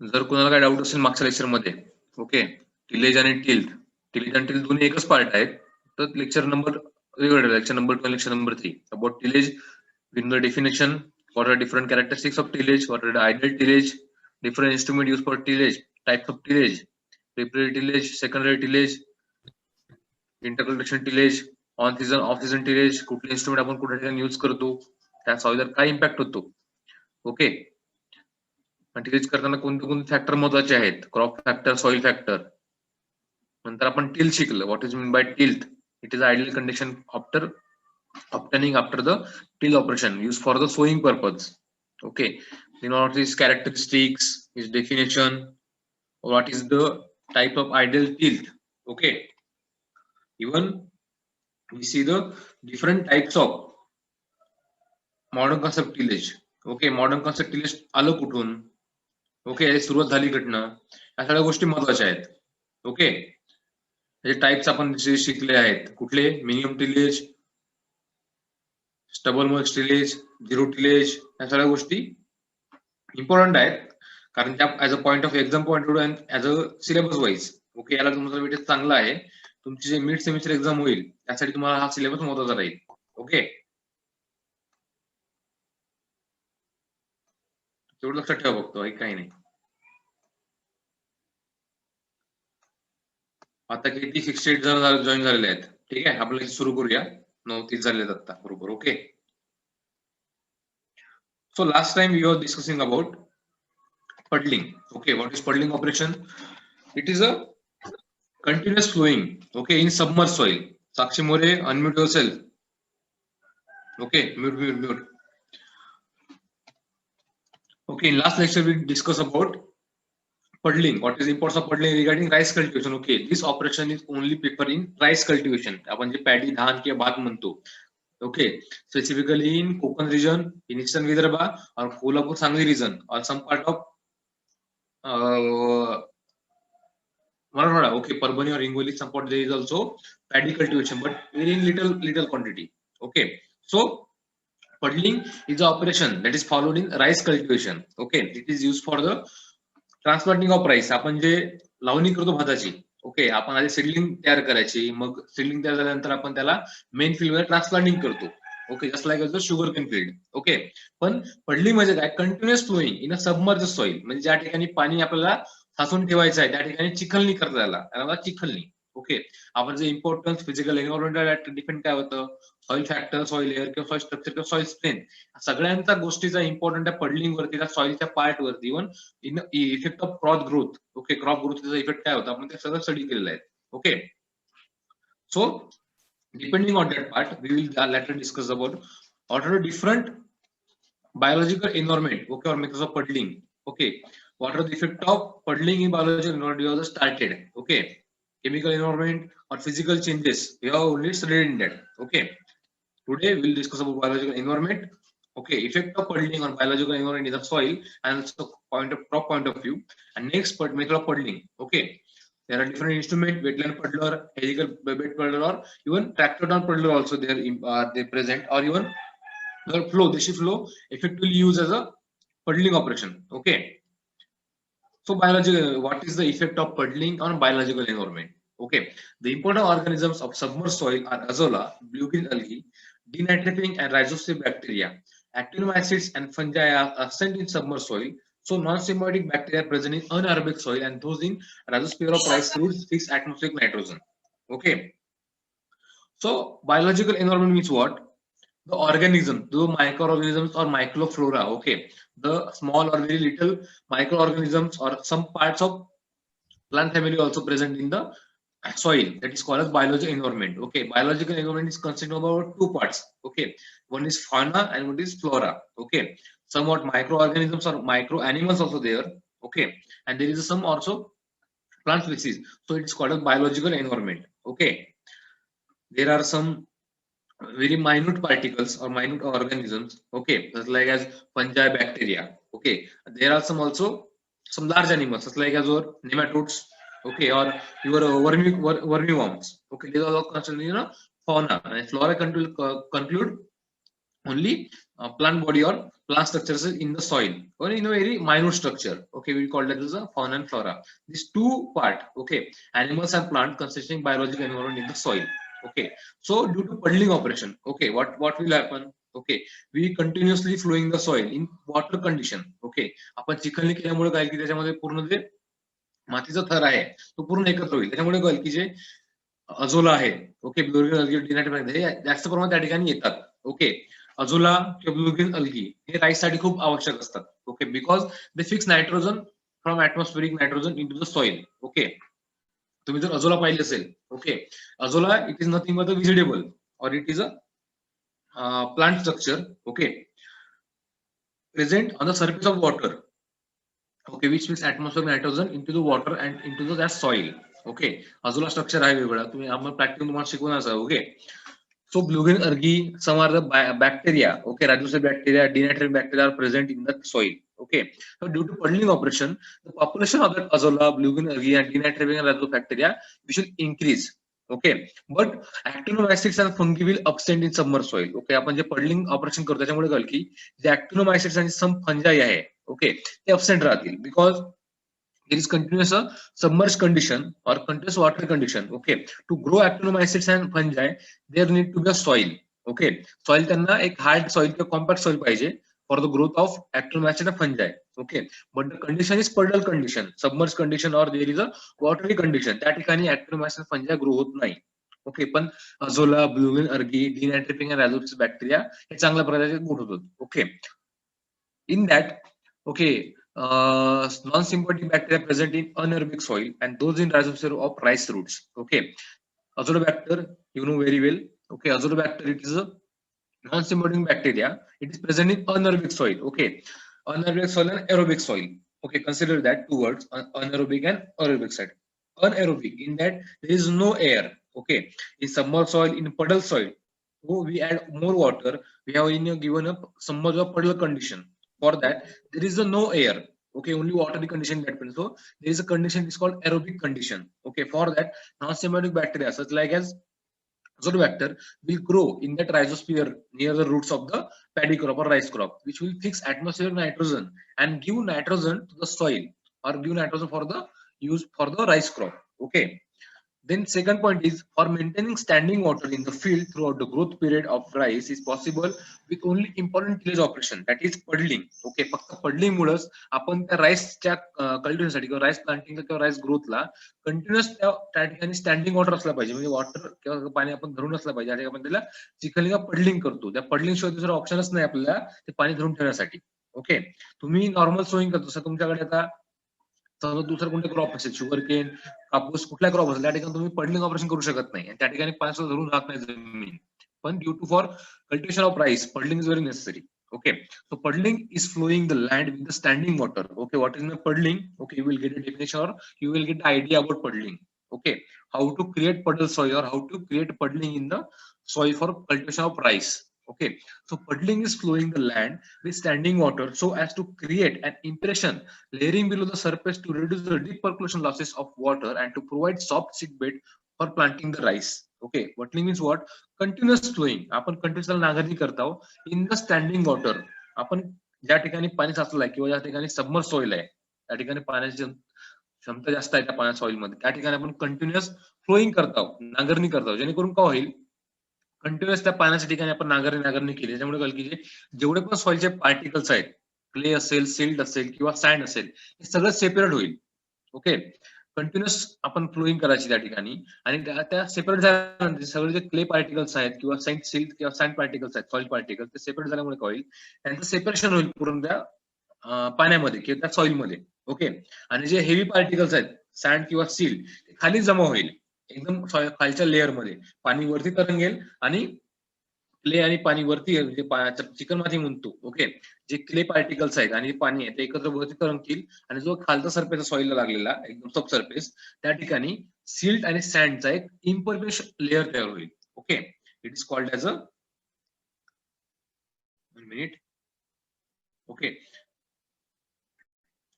जर कोणाला काय डाऊट असेल मागच्या लेक्चर मध्ये, ओके, टिलेज आणि टिल्ट दोन्ही एकच पार्ट आहेत. तर लेक्चर नंबर वेगवेगळे, lecture number 2 lecture number 3 about tillage, in the definition, what are different characteristics of tillage, what are the ideal tillage, different instrument used for tillage, types of tillage, primary tillage, secondary tillage, intercultivation tillage, on season off season tillage, कुठले instrument आपण कुठल्या ठिकाणी use करतो, त्या सॉइलवर काय impact होतो. Okay, tillage करताना कोणते कोणते फॅक्टर महत्वाचे आहेत, क्रॉप फॅक्टर, सॉइल फॅक्टर. नंतर आपण टिल शिकलं, what is mean bye tilt, it is ideal condition after obtaining after the till operation used for the sowing purpose. Okay, you know what is characteristics, its definition, what is the type of ideal tilt. Okay, even we see the different types of modern concept tillage. Okay, modern concept tillage आलं कुठून, okay, सुरुवात झाली घटना, या सगळ्या गोष्टी महत्वाच्या आहेत. ओके, हे टाइप्स आपण जे शिकले आहेत, कुठले, minimum tillage, stubble mulch tillage, zero tillage, या सगळ्या गोष्टी इम्पॉर्टंट आहेत, कारण त्या as a point of exam point of and as a syllabus wise. Okay, याला तुमचा वेटेज चांगला आहे. तुमची जे मिड सेमिस्टर एक्झाम होईल त्यासाठी तुम्हाला हा सिलेबस महत्वाचा राहील. ओके, तेवढं लक्षात ठेवा फक्त, काही नाही. आता किती 68 जण जॉईन झालेले आहेत. ठीक आहे, आपण सुरू करूया. 39 झालेले आहेत आता, बरोबर. Okay, so last time we were discussing about puddling. Okay, what is puddling operation? It is a continuous flowing, okay, in submerged soil. Sakshi More, unmute yourself. Okay, mute. Okay, in last lecture we discussed about puddling. What is the importance of puddling regarding rice cultivation? Okay, this operation is only preferred in rice cultivation. आपण जे paddy, धान किंवा भात म्हणतो. Okay, specifically in Konkan region, in eastern Vidarbha, or Kolhapur, Sangli region, or some part of Marathwada. Okay, Parbhani or Hingoli, some part there is also paddy cultivation, but very in little quantity. Okay, so puddling is the operation that is followed in rice cultivation. Okay, it is used for the transplanting of rice. आपण जे लावणी करतो भाताची, okay, आपण आधी seedling तयार करायची, मग seedling तयार झाल्यानंतर आपण त्याला मेन फील्ड मध्ये ट्रान्सप्लांटिंग करतो. Okay, just like sugar cane field. Okay, पण पडली म्हणजे काय, continuous flowing in a submerge soil, म्हणजे ज्या ठिकाणी पाणी आपल्याला साचून ठेवायचं आहे त्या ठिकाणी चिखलणी करता याला चिखलणी. ओके, आपण जे इम्पॉर्टन्स फिजिकल एन्व्हायरमेंट डिपेंड काय होतं, सॉइल फॅक्टर, सॉइल एअर किंवा सॉइल स्ट्रक्चर किंवा सॉइल स्ट्रेंथ, सगळ्यांचा गोष्टीचा इम्पॉर्टंट आहे पडलिंग वरती, त्या सॉइलच्या पार्ट वरती, even in effect of crop growth. Okay, crop ग्रोथचा इफेक्ट काय होता आपण ते सगळं स्टडी केलेलं आहे. Okay, so depending on that part we will later discuss about what are the different biological environment, okay, or methods of puddling. Okay, what are the effect of puddling in biological environment? We have started. Okay, chemical environment or physical changes, we have already studied in that. Okay, today we will discuss about biological environment. Okay, effect of puddling on biological environment in the soil and also crop point of view. And next method of puddling. Okay, there are different instruments, wetland puddler, helical bed puddler, or even tractor down puddler also there they present, or even the flow, the flow effectively used as a puddling operation. Okay, so biological, what is the effect of puddling on biological environment? Okay, the important organisms of submerged soil are azolla, blue-green algae, denitrating and rhizosphere bacteria. Actinomycetes and fungi are absent in submerged soil. So non-symbiotic bacteria are present in anaerobic soil, and those in rhizosphere of rice fruits fix atmospheric nitrogen. Okay, so biological environment means what? The organism, the microorganisms or microflora. Okay, the small or very little microorganisms or some parts of plant family also present in the soil, that is called as biological environment. Okay, biological environment is consisting of about two parts. Okay, one is fauna and one is flora. Okay, somewhat microorganisms or micro animals also there. Okay, and there is some also plant species, so it's called as biological environment. Okay, there are some very minute particles or minute organisms. Okay, just like as fungi, bacteria. Okay, there are some also some large animals, just like as your nematodes. Okay, or your wormworms. Okay, these are all considered fauna, and flora conclude only plant body or plant structures in the soil or in a very minute structure. Okay, we call that as a fauna and flora. These two part, okay, animals and plant consisting biological environment in the soil. Okay, so due to puddling operation, okay, what will happen? Okay, we continuously flowing the soil in water condition. Okay, आपण चिखलणी केल्यामुळे काय की त्याच्यामध्ये पूर्ण जे मातीचा थर आहे तो पूर्ण एकत्र होईल. त्याच्यामुळे काय की जे अजोला आहे, ओके, ब्लूगिन अल्गी डिनॅटिक हे जास्त प्रमाणात त्या ठिकाणी येतात. ओके, अजोला किंवा ब्लूगिन अल्गी हे राईस साठी खूप आवश्यक असतात. Okay, because they fix nitrogen from atmospheric nitrogen into the soil. Okay, तुम्ही जर अजोला पाहिले असेल, okay, Azolla it is nothing but a vegetable और it is a plant structure. Okay, present on the surface of water, okay, which means atmospheric nitrogen into the water and into the that soil. Okay, Azolla structure आहे वेगळा, तुम्ही आम्हाला practical तुम्हाला शिकवणार आहे. Okay, so bluegill algae, some are the bacteria, okay, rhizosphere bacteria, denaturant bacteria are present in the soil. Okay, so due to puddling operation, the population of that azolla, bluegill algae and denaturant rhizobacteria we should increase. Okay, but actinomycetes and fungi will absent in submerged soil. Okay, आपण जे puddling operation करतो त्याच्यामुळे कळलं की जे actinomycetes आणि some fungi आहे, okay, ते absent राहतील because there is continuous submerged condition or continuous water condition. Okay, to grow actinomycetes and fungi there need to be a soil. Okay, soil त्यांना एक hard soil किंवा compact soil पाहिजे for the growth of actinomycetes and fungi. Okay, but the condition is puddle condition, submerged condition or there is a watery condition. त्या ठिकाणी actinomycetes and fungi grow होत नाही. Okay, पण अझोला, bluegill अर्गी, डिनॅट्रिपिंग and rhizopsis bacteria हे चांगल्या प्रकारचे growth होतात. Okay, in that, okay, non-symbiotic bacteria present in anaerobic soil and those in rhizopsis of rice roots. Okay, azotobacter, you know very well. Okay, azotobacter, it is a non-symbiotic bacteria. It is present in anaerobic soil. Okay, anaerobic soil and aerobic soil. Okay, consider that two words, anaerobic and aerobic side. Anaerobic, in that there is no air. Okay, in submerged soil, in puddle soil, so we add more water. We have given a submerged puddle condition. For that, there is no air. Okay, only watery condition that happens. So there is a condition is called aerobic condition. Okay, for that, non-symbiotic bacteria such like as azotobacter will grow in that rhizosphere near the roots of the paddy crop or rice crop, which will fix atmospheric nitrogen and give nitrogen to the soil or give nitrogen for the use for the rice crop. Okay, then second point is for maintaining standing water in the field throughout the growth period of rice is possible with only important tillage operation, that is puddling. Okay, फक्त puddling मुळेच आपण त्या राईसच्या cultivation साठी किंवा rice प्लांटिंगला किंवा rice ग्रोथला continuous त्या ठिकाणी standing water असला पाहिजे, म्हणजे वॉटर किंवा पाणी आपण धरून असलं पाहिजे आणि आपण त्याला चिखलीला पडलिंग करतो. त्या पडलिंग शिवाय दुसरा ऑप्शनच नाही आपल्याला ते पाणी धरून ठेवण्यासाठी. ओके, तुम्ही नॉर्मल सोईंग करतो तसं तुमच्याकडे आता दुसरा कोणता क्रॉप असेल, शुगर केन, कापूस, कुठला क्रॉप असेल त्या ठिकाणी तुम्ही पडलिंग ऑपरेशन करू शकत नाही, त्या ठिकाणी पाणी धरून राहत नाही जमीन. पण due to for cultivation of rice puddling is very necessary. Okay, so puddling is flowing the land with the standing water. Okay, what is the puddling? Okay, you will get a definition or you will get the idea about puddling. Okay, how to create puddle soil or how to create puddling in the soil for cultivation of rice. Okay, so puddling is flowing the land with standing water so as to create an impression layering below the surface to reduce the deep percolation losses of water and to provide soft seed bed for planting the rice. Okay, puddling means what? Continuous flowing. आपण continuous नांगरणी करतो in the standing water. आपण ज्या ठिकाणी पाणी साचलं आहे किंवा ज्या ठिकाणी सबमर्ज सॉइल आहे त्या ठिकाणी पाण्याची क्षमता जास्त आहे त्या पाण्या सॉइल मध्ये, त्या ठिकाणी आपण कंटिन्युअस फ्लोईंग करतो, नांगरणी करतो, जेणेकरून काय होईल कंटिन्युअस त्या पाण्याच्या ठिकाणी आपण नांगरणी केली त्याच्यामुळे कळलं की जेवढे पण सॉइलचे पार्टिकल्स आहेत, क्ले असेल, सिल्ट असेल किंवा सँड असेल, हे सगळं सेपरेट होईल. ओके, कंटिन्युअस आपण फ्लोईंग करायची त्या ठिकाणी आणि त्या सेपरेट झाल्यानंतर सगळे जे क्ले पार्टिकल्स आहेत किंवा सिल्ट किंवा सँड पार्टिकल्स आहेत, सॉइल पार्टिकल्स, ते सेपरेट झाल्यामुळे काय होईल त्यांचं सेपरेशन होईल पूर्ण त्या पाण्यामध्ये किंवा त्या सॉइलमध्ये. ओके, आणि जे हेवी पार्टिकल्स आहेत सँड किंवा सिल्ट खाली जमा होईल एकदम खालच्या लेअर मध्ये, पाणी वरती तरंगेल आणि क्ले आणि पाणी वरती चिकन माती म्हणतो. ओके, जे क्ले पार्टिकल्स आहेत आणि पाणी आहे ते एकत्र वरती तरंगतील आणि जो खालचा सरफेस सॉइलला लागलेला एकदम सब सरफेस त्या ठिकाणी सिल्ट आणि सँडचा एक इम्परफेक्ट लेअर तयार होईल. Okay, it is called as a minute. Okay,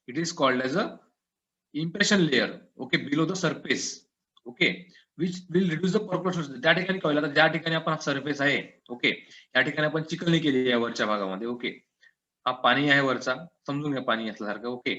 it is called as a impression layer. Okay, below the surface. Okay, which will reduce the percolation. त्या ठिकाणी कळलं ज्या ठिकाणी आपण सरफेस आहे, ओके, या ठिकाणी आपण चिखलणी केली आहे वरच्या भागामध्ये. ओके, हा पाणी आहे वरचा, समजून घ्या पाणी असल्यासारखं. ओके.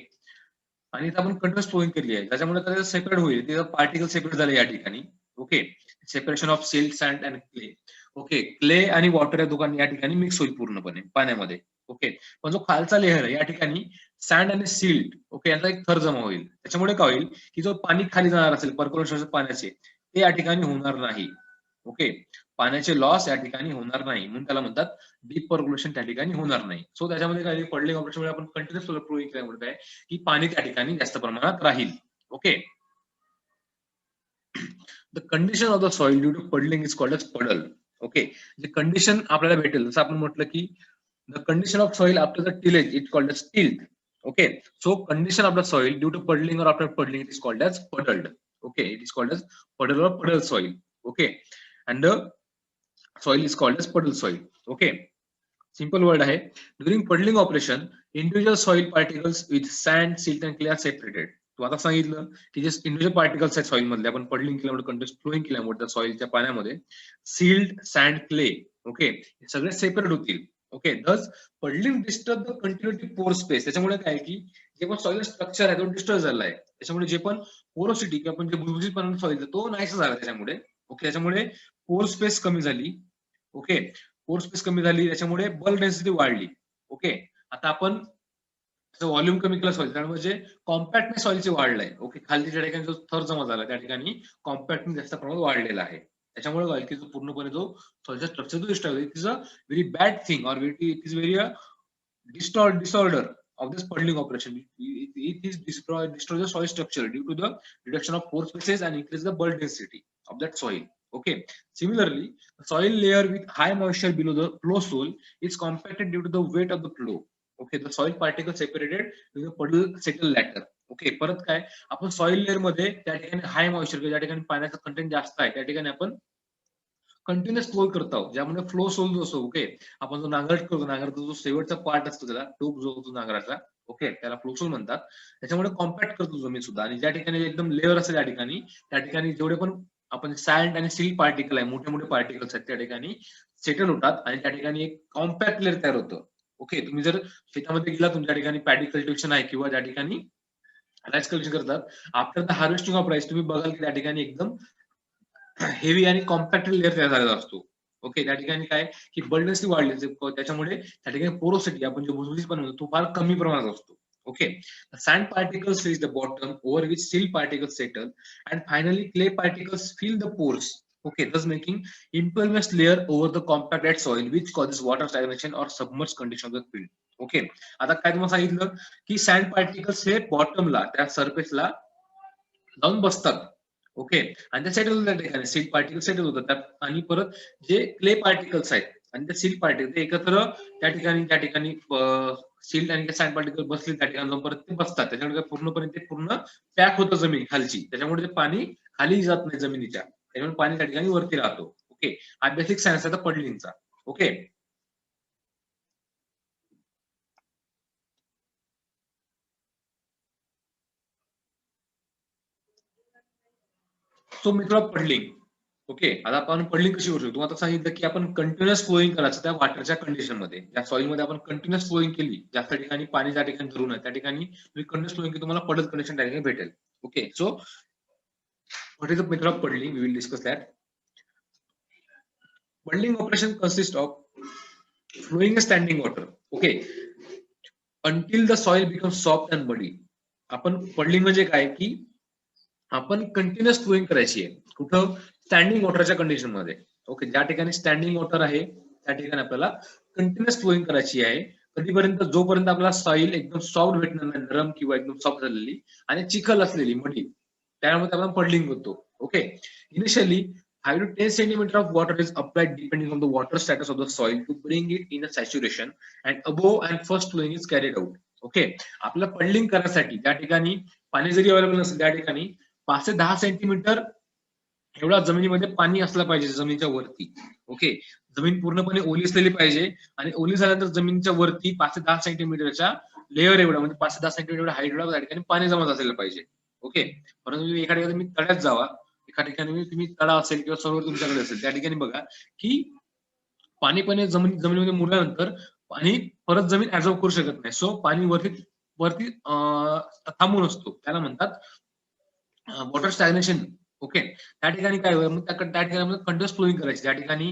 आणि इथं आपण कंटिन्युअस फ्लोइंग केली आहे, त्याच्यामुळे त्याचं सेपरेट होईल, तिथं पार्टिकल सेपरेट झाले या ठिकाणी. Okay. Separation of silt, sand and clay. Okay. Clay आणि वॉटर या दोघांनी या ठिकाणी मिक्स होईल पूर्णपणे पाण्यामध्ये. ओके. पण जो खालचा लेअर आहे या ठिकाणी सँड आणि सिल्ट, ओके, याचा एक थर जमा होईल. त्याच्यामुळे काय होईल की जो पाणी खाली जाणार असेल पर्क्युलेशन पाण्याचे, ते या ठिकाणी होणार नाही. ओके. पाण्याचे लॉस या ठिकाणी होणार नाही, म्हणून त्याला म्हणतात डीप पर्क्युलेशन त्या ठिकाणी होणार नाही. सो त्याच्यामध्ये काय पडलिंग ऑपरेशन आपण कंटिन्युअस फ्लोइंग केल्यामुळे काय की पाणी त्या ठिकाणी जास्त प्रमाणात राहील. Okay. The condition of the soil due to puddling is called as puddle. Okay. जे कंडिशन आपल्याला भेटेल, जसं आपण म्हटलं की the condition of soil after the tillage it called as tilth. Okay, so condition of the soil due to puddling or after puddling it is called as puddled. Okay, it is called as puddle or puddle soil. Okay, and the soil is called as puddle soil. Okay, simple word आहे. During puddling operation, individual soil particles with sand, silt and clay are separated. तो आता सांगितलं की जे individual particles आहेत soil मधले, आपण puddling केल्यामुळे कंटिन्युअस फ्लोइंग केल्यामुळे त्या सॉइलच्या पाण्यामध्ये सिल्ट, सँड, क्ले, ओके, हे सगळे सेपरेट होतील. ओके. दस पडलिंग डिस्टर्ब द कंटिन्युटी पोर स्पेस. त्याच्यामुळे काय की जे पण सॉइल स्ट्रक्चर आहे तो डिस्टर्ब झाला आहे. त्याच्यामुळे जे पण पोरोसिटी किंवा आपण जे भुसभुशीतपणा सॉइल तो नाहीसा झाला त्याच्यामुळे. ओके. त्याच्यामुळे पोर स्पेस कमी झाली. ओके. पोर स्पेस कमी झाली, त्याच्यामुळे बल्क डेन्सिटी वाढली. ओके. आता आपण व्हॉल्यूम कमी केलं सॉइल, त्यामुळे जे कॉम्पॅक्टनेस सॉइलची वाढलाय. ओके. खाली ज्या ठिकाणी जो थर जमा झाला त्या ठिकाणी कॉम्पॅक्टनेस जास्त प्रमाणात वाढलेला आहे. त्याच्यामुळे काय की जो पूर्णपणे जो सॉइलचा स्ट्रक्चर जो डिस्टर्ब आहे, it is a very bad thing or it is very disorder of this puddling operation. It is destroy the soil structure due to the reduction of pore spaces and increase the bulk density of that soil. Okay. Similarly, the soil layer with high moisture below the flow soil is compacted due to the weight of the flow. Okay, the soil particles separated with the puddle settle later. Okay. परत काय आपण soil layer मध्ये त्या ठिकाणी हाय moisture, ज्या ठिकाणी पाण्याचं content जास्त आहे त्या ठिकाणी आपण कंटिन्युअस फ्लो करत आहोत, ज्यामुळे फ्लो सोल जो असतो, ओके, आपण जो नांगरट करतो, नांगराचा जो शेवटचा पार्ट असतो त्याला टोक जो होतो नांगराचा, ओके, त्याला फ्लो सोल म्हणतात. त्याच्यामुळे कॉम्पॅक्ट करतो जमीन सुद्धा, आणि ज्या ठिकाणी एकदम लेअर असेल त्या ठिकाणी जेवढे पण आपण सॅन्ड आणि सिल्ट पार्टिकल आहे, मोठे मोठे पार्टिकल्स आहेत त्या ठिकाणी सेटल होतात आणि त्या ठिकाणी एक कॉम्पॅक्ट लेअर तयार होतं. ओके. तुम्ही जर शेतामध्ये गेला, तुमच्या ठिकाणी पॅडी कल्टिवेशन आहे किंवा त्या ठिकाणी राईस कल्टिवेशन करतात, after the harvesting of rice तुम्ही बघाल की त्या ठिकाणी एकदम हेवी आणि कॉम्पॅक्ट लेअर तयार झालेला असतो. ओके. त्या ठिकाणी काय की बल्डन्सी वाढली, त्याच्यामुळे त्या ठिकाणी पोरोसिटी आपण जे भुसभुशीतपणा म्हणतो तो फार कमी प्रमाणात असतो. Okay. Sand particles reach the bottom over which silt particles settle and finally clay particles fill the pores. Okay, thus making impervious layer over the compacted soil which causes water stagnation or submerged condition of the field. Okay. आता काय तुम्हाला सांगितलं की sand particles हे बॉटमला त्या सरफेसला जाऊन बसतात. Okay. आणि त्या सेटल होतात, ठिकाणी सिल्ट पार्टिकल सेटल होतात त्यात, आणि परत जे क्ले पार्टिकल्स आहेत आणि ते सिल्ट पार्टिकल ते एकत्र त्या ठिकाणी सिल्ट आणि सँड पार्टिकल बसले त्या ठिकाणी जाऊन परत ते बसतात. त्याच्यामुळे पूर्णपणे ते पूर्ण पॅक होतं जमीन खालची, त्याच्यामुळे ते पाणी खाली जात नाही जमिनीच्या, त्याच्यामुळे पाणी त्या ठिकाणी वरती राहतो. ओके. हा बेसिक सायन्स आहे पडलिंगचा. ओके. सो मित्र पडलिंग. ओके. आता आपण पडलिंग कशी करू शकतो, आता सांगितलं की आपण कंटिन्युअस फ्लोइंग करायचं त्या वॉटरच्या कंडिशन मध्ये, त्या सॉइल मध्ये आपण कंटिन्युअस फ्लोइंग केली, ज्या ठिकाणी पाणी ज्या ठिकाणी धरून आहे त्या ठिकाणी तुम्ही कंटिन्युअस फ्लोइंग की तुम्हाला पडल कंडिशन त्या ठिकाणी भेटेल. Okay. So what is the method of puddling, we will discuss that. Puddling operation consist of flowing standing water. Okay. Until the soil become soft and muddy. आपण पडलिंग म्हणजे काय की आपण कंटिन्युअस फ्लोइंग करायची आहे, कुठं स्टँडिंग वॉटरच्या कंडिशन मध्ये. Okay. ज्या ठिकाणी स्टँडिंग वॉटर आहे त्या ठिकाणी आपल्याला कंटिन्युअस फ्लोइंग करायची आहे. कधीपर्यंत, जोपर्यंत आपला सॉइल एकदम सॉफ्ट भेटणार नाही, नरम किंवा एकदम सॉफ्ट झालेली आणि चिखल असलेली मडी, त्यामध्ये आपण पडलिंग करतो. Okay. Initially 5 to 10 centimeter of water is applied depending on the water status of the soil to bring it in a saturation and above and first flowing is carried out. Okay. आपलं puddling करण्यासाठी त्या ठिकाणी पाणी जरी available नसेल त्या ठिकाणी 5 ते 10 सेंटीमीटर एवढा जमिनीमध्ये पाणी असलं पाहिजे जमिनीच्या वरती. ओके. जमीन पूर्णपणे ओली असलेली पाहिजे आणि ओली झाल्यानंतर जमिनीच्या वरती 5 ते 10 सेंटीमीटरच्या लेअर एवढा, म्हणजे 5 ते 10 सेंटीमीटर हाईट एवढा त्या ठिकाणी पाणी जमा झालेलं पाहिजे. ओके. परंतु तुम्ही एका ठिकाणी तळ्यात जावा, एका ठिकाणी तुम्ही तळा असेल किंवा सरोवर तुमच्याकडे असेल त्या ठिकाणी बघा की पाणी पण जमिनीमध्ये मुरल्यानंतर पाणी परत जमीन ऍब्झॉर्ब करू शकत नाही. सो पाणी वरती वरती थांबून असतो, त्याला म्हणतात वॉटर स्टॅग्नेशन. ओके, त्या ठिकाणी काय होईल, मग त्या ठिकाणी कंटिन्युअस फ्लोईंग करायची. त्या ठिकाणी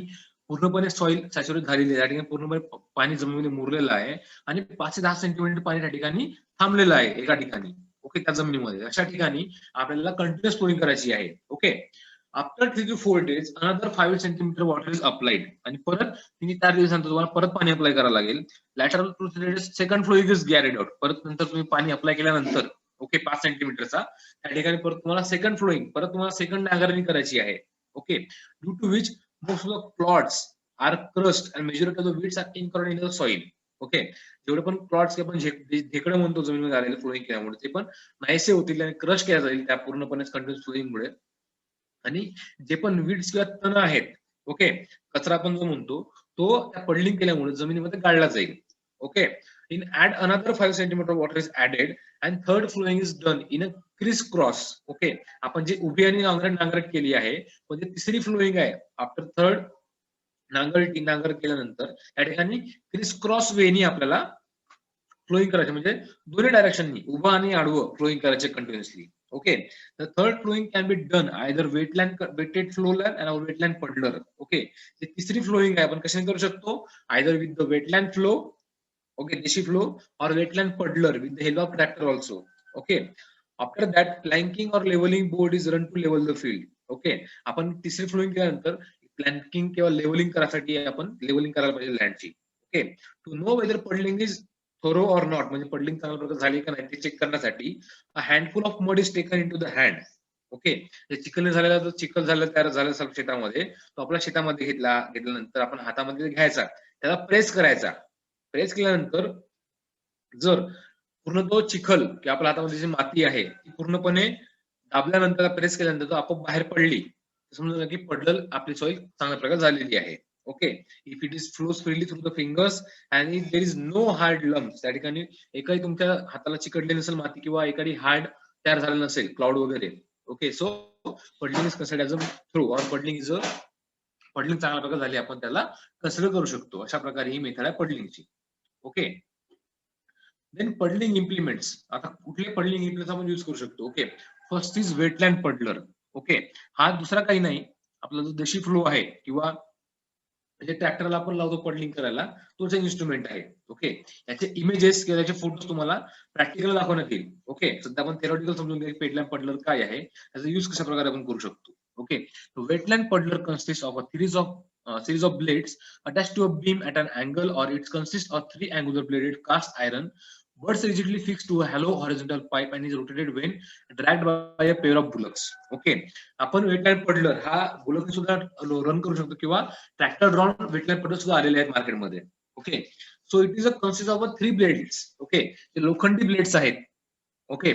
पूर्णपणे सॉइल सॅच्युरेट झालेली आहे, त्या ठिकाणी पूर्णपणे पाणी जमिनीमध्ये मुरलेलं आहे आणि 5 ते 10 सेंटीमीटर पाणी त्या ठिकाणी थांबलेलं आहे एका ठिकाणी. ओके, त्या जमिनीमध्ये अशा ठिकाणी आपल्याला कंटिन्युअस फ्लोईंग करायची आहे. Okay, after 3 to 4 days another 5 centimetre water is applied. आणि परत 3 ते 4 दिवसानंतर तुम्हाला परत पाणी अप्लाय करावं लागेल. Lateral to 3 days second flowing is carried out. परत नंतर तुम्ही पाणी अप्लाय केल्यानंतर ओके 5 सेंटीमीटरचा त्या ठिकाणी परत तुम्हाला सेकंड फ्लोईंग, परत तुम्हाला सेकंड नांगरणी करायची आहे. Okay, due to which most of the plots are crust and majority of the weeds are incorporated in the soil. Okay, जेवढे पण प्लॉट्स आपण ढेकळं म्हणतो जमिनीमध्ये आलेले फ्लोईंग केल्यामुळे, ते पण नाहीसे होतील आणि क्रश केल्या जाईल त्या पूर्णपणे कंटिन्युअस फ्लोईंगमुळे. आणि जे पण वीड्स किंवा तण आहेत, ओके, कचरा आपण जो म्हणतो, तो त्या पडलिंग केल्यामुळे जमिनीमध्ये गाळला जाईल. Okay, in add another 5 centimetre water is added and third flowing is done in a criss cross. Okay, आपण जे उभी आणि नांगरट केली आहे, म्हणजे तिसरी फ्लोइंग आहे आफ्टर थर्ड नांगर केल्यानंतर त्या ठिकाणी क्रिस क्रॉस वेनी आपल्याला फ्लोईंग करायचे, म्हणजे दोन्ही डायरेक्शननी उभं आणि आडवं फ्लोईंग करायचे continuously. Okay, the third ploughing can be done either wetted plougher and wetland puddler. Okay, तिसरी फ्लोईंग आहे आपण कशाने करू शकतो, either with the wetland plough, okay, desi plough, और wetland puddler with the help of tractor also. Okay, after that planking और levelling board is run to level the field. Okay, आपण तिसरी फ्लोईंग केल्यानंतर प्लँकिंग किंवा लेवलिंग करायसाठी आपण लेवलिंग करायला पाहिजे लँडची. Okay, to know whether puddling is thorough or not, म्हणजे पडलिंग चांगल्या प्रकारे झाली का नाही ते चेक करण्यासाठी a handful of mud is taken into the hand. Okay, चिखल झालेला, जो चिखल झालेला तयार झाला असेल शेतामध्ये, तो आपल्या शेतामध्ये घेतल्यानंतर आपण हातामध्ये घ्यायचा, त्याला प्रेस करायचा. प्रेस केल्यानंतर जर पूर्ण तो चिखल किंवा आपल्या हातामध्ये जी माती आहे ती पूर्णपणे दाबल्यानंतर, प्रेस केल्यानंतर तो आपोआप बाहेर पडली, समजा की पडल आपली सॉइल चांगल्या प्रकारे झालेली आहे. Okay, if it is flows freely through the fingers and if there is no hard lumps, त्या ठिकाणी एकही तुमच्या हाताला चिकटले नसेल माती किंवा एखादी हार्ड तयार झालं नसेल क्लाउड वगैरे. Okay, so puddling is considered as a through or puddling is a puddling चांगल्या प्रकारे झाली, आपण त्याला कन्सिडर करू शकतो. अशा प्रकारे ही मेथड आहे पडलिंगची. Okay, then puddling implements. आता कुठले पडलिंग इम्प्लिमेंट्स आपण यूज करू शकतो. Okay, first is wetland puddler. Okay, हा दुसरा काही नाही, आपला जो देशी फ्लो आहे किंवा म्हणजे ट्रॅक्टरला आपण लावतो पडलिंग करायला, तोच एक इन्स्ट्रुमेंट आहे. ओके, याचे इमेजेस किंवा त्याचे फोटोज तुम्हाला प्रॅक्टिकल दाखवण्यात येईल. ओके, सध्या आपण थेरॉटिकल समजून घ्या वेटलँड पडलर काय आहे, त्याचा यूज कशा प्रकारे आपण करू शकतो. Okay, wetland puddler consist of a series of blades attached to a beam at an angle, or it consists of 3 angular bladed cast iron buds rigidly fixed to a hollow horizontal pipe and is rotated when dragged by a pair of bullocks. Okay, आपण wetland पडलर हा bullock सुद्धा run करू शकतो किंवा tractor drawn wetland पडलर सुद्धा आलेले आहेत मार्केटमध्ये. Okay, so it is a consist of 3 blades. Okay, ते लोखंडी ब्लेड्स आहेत. ओके,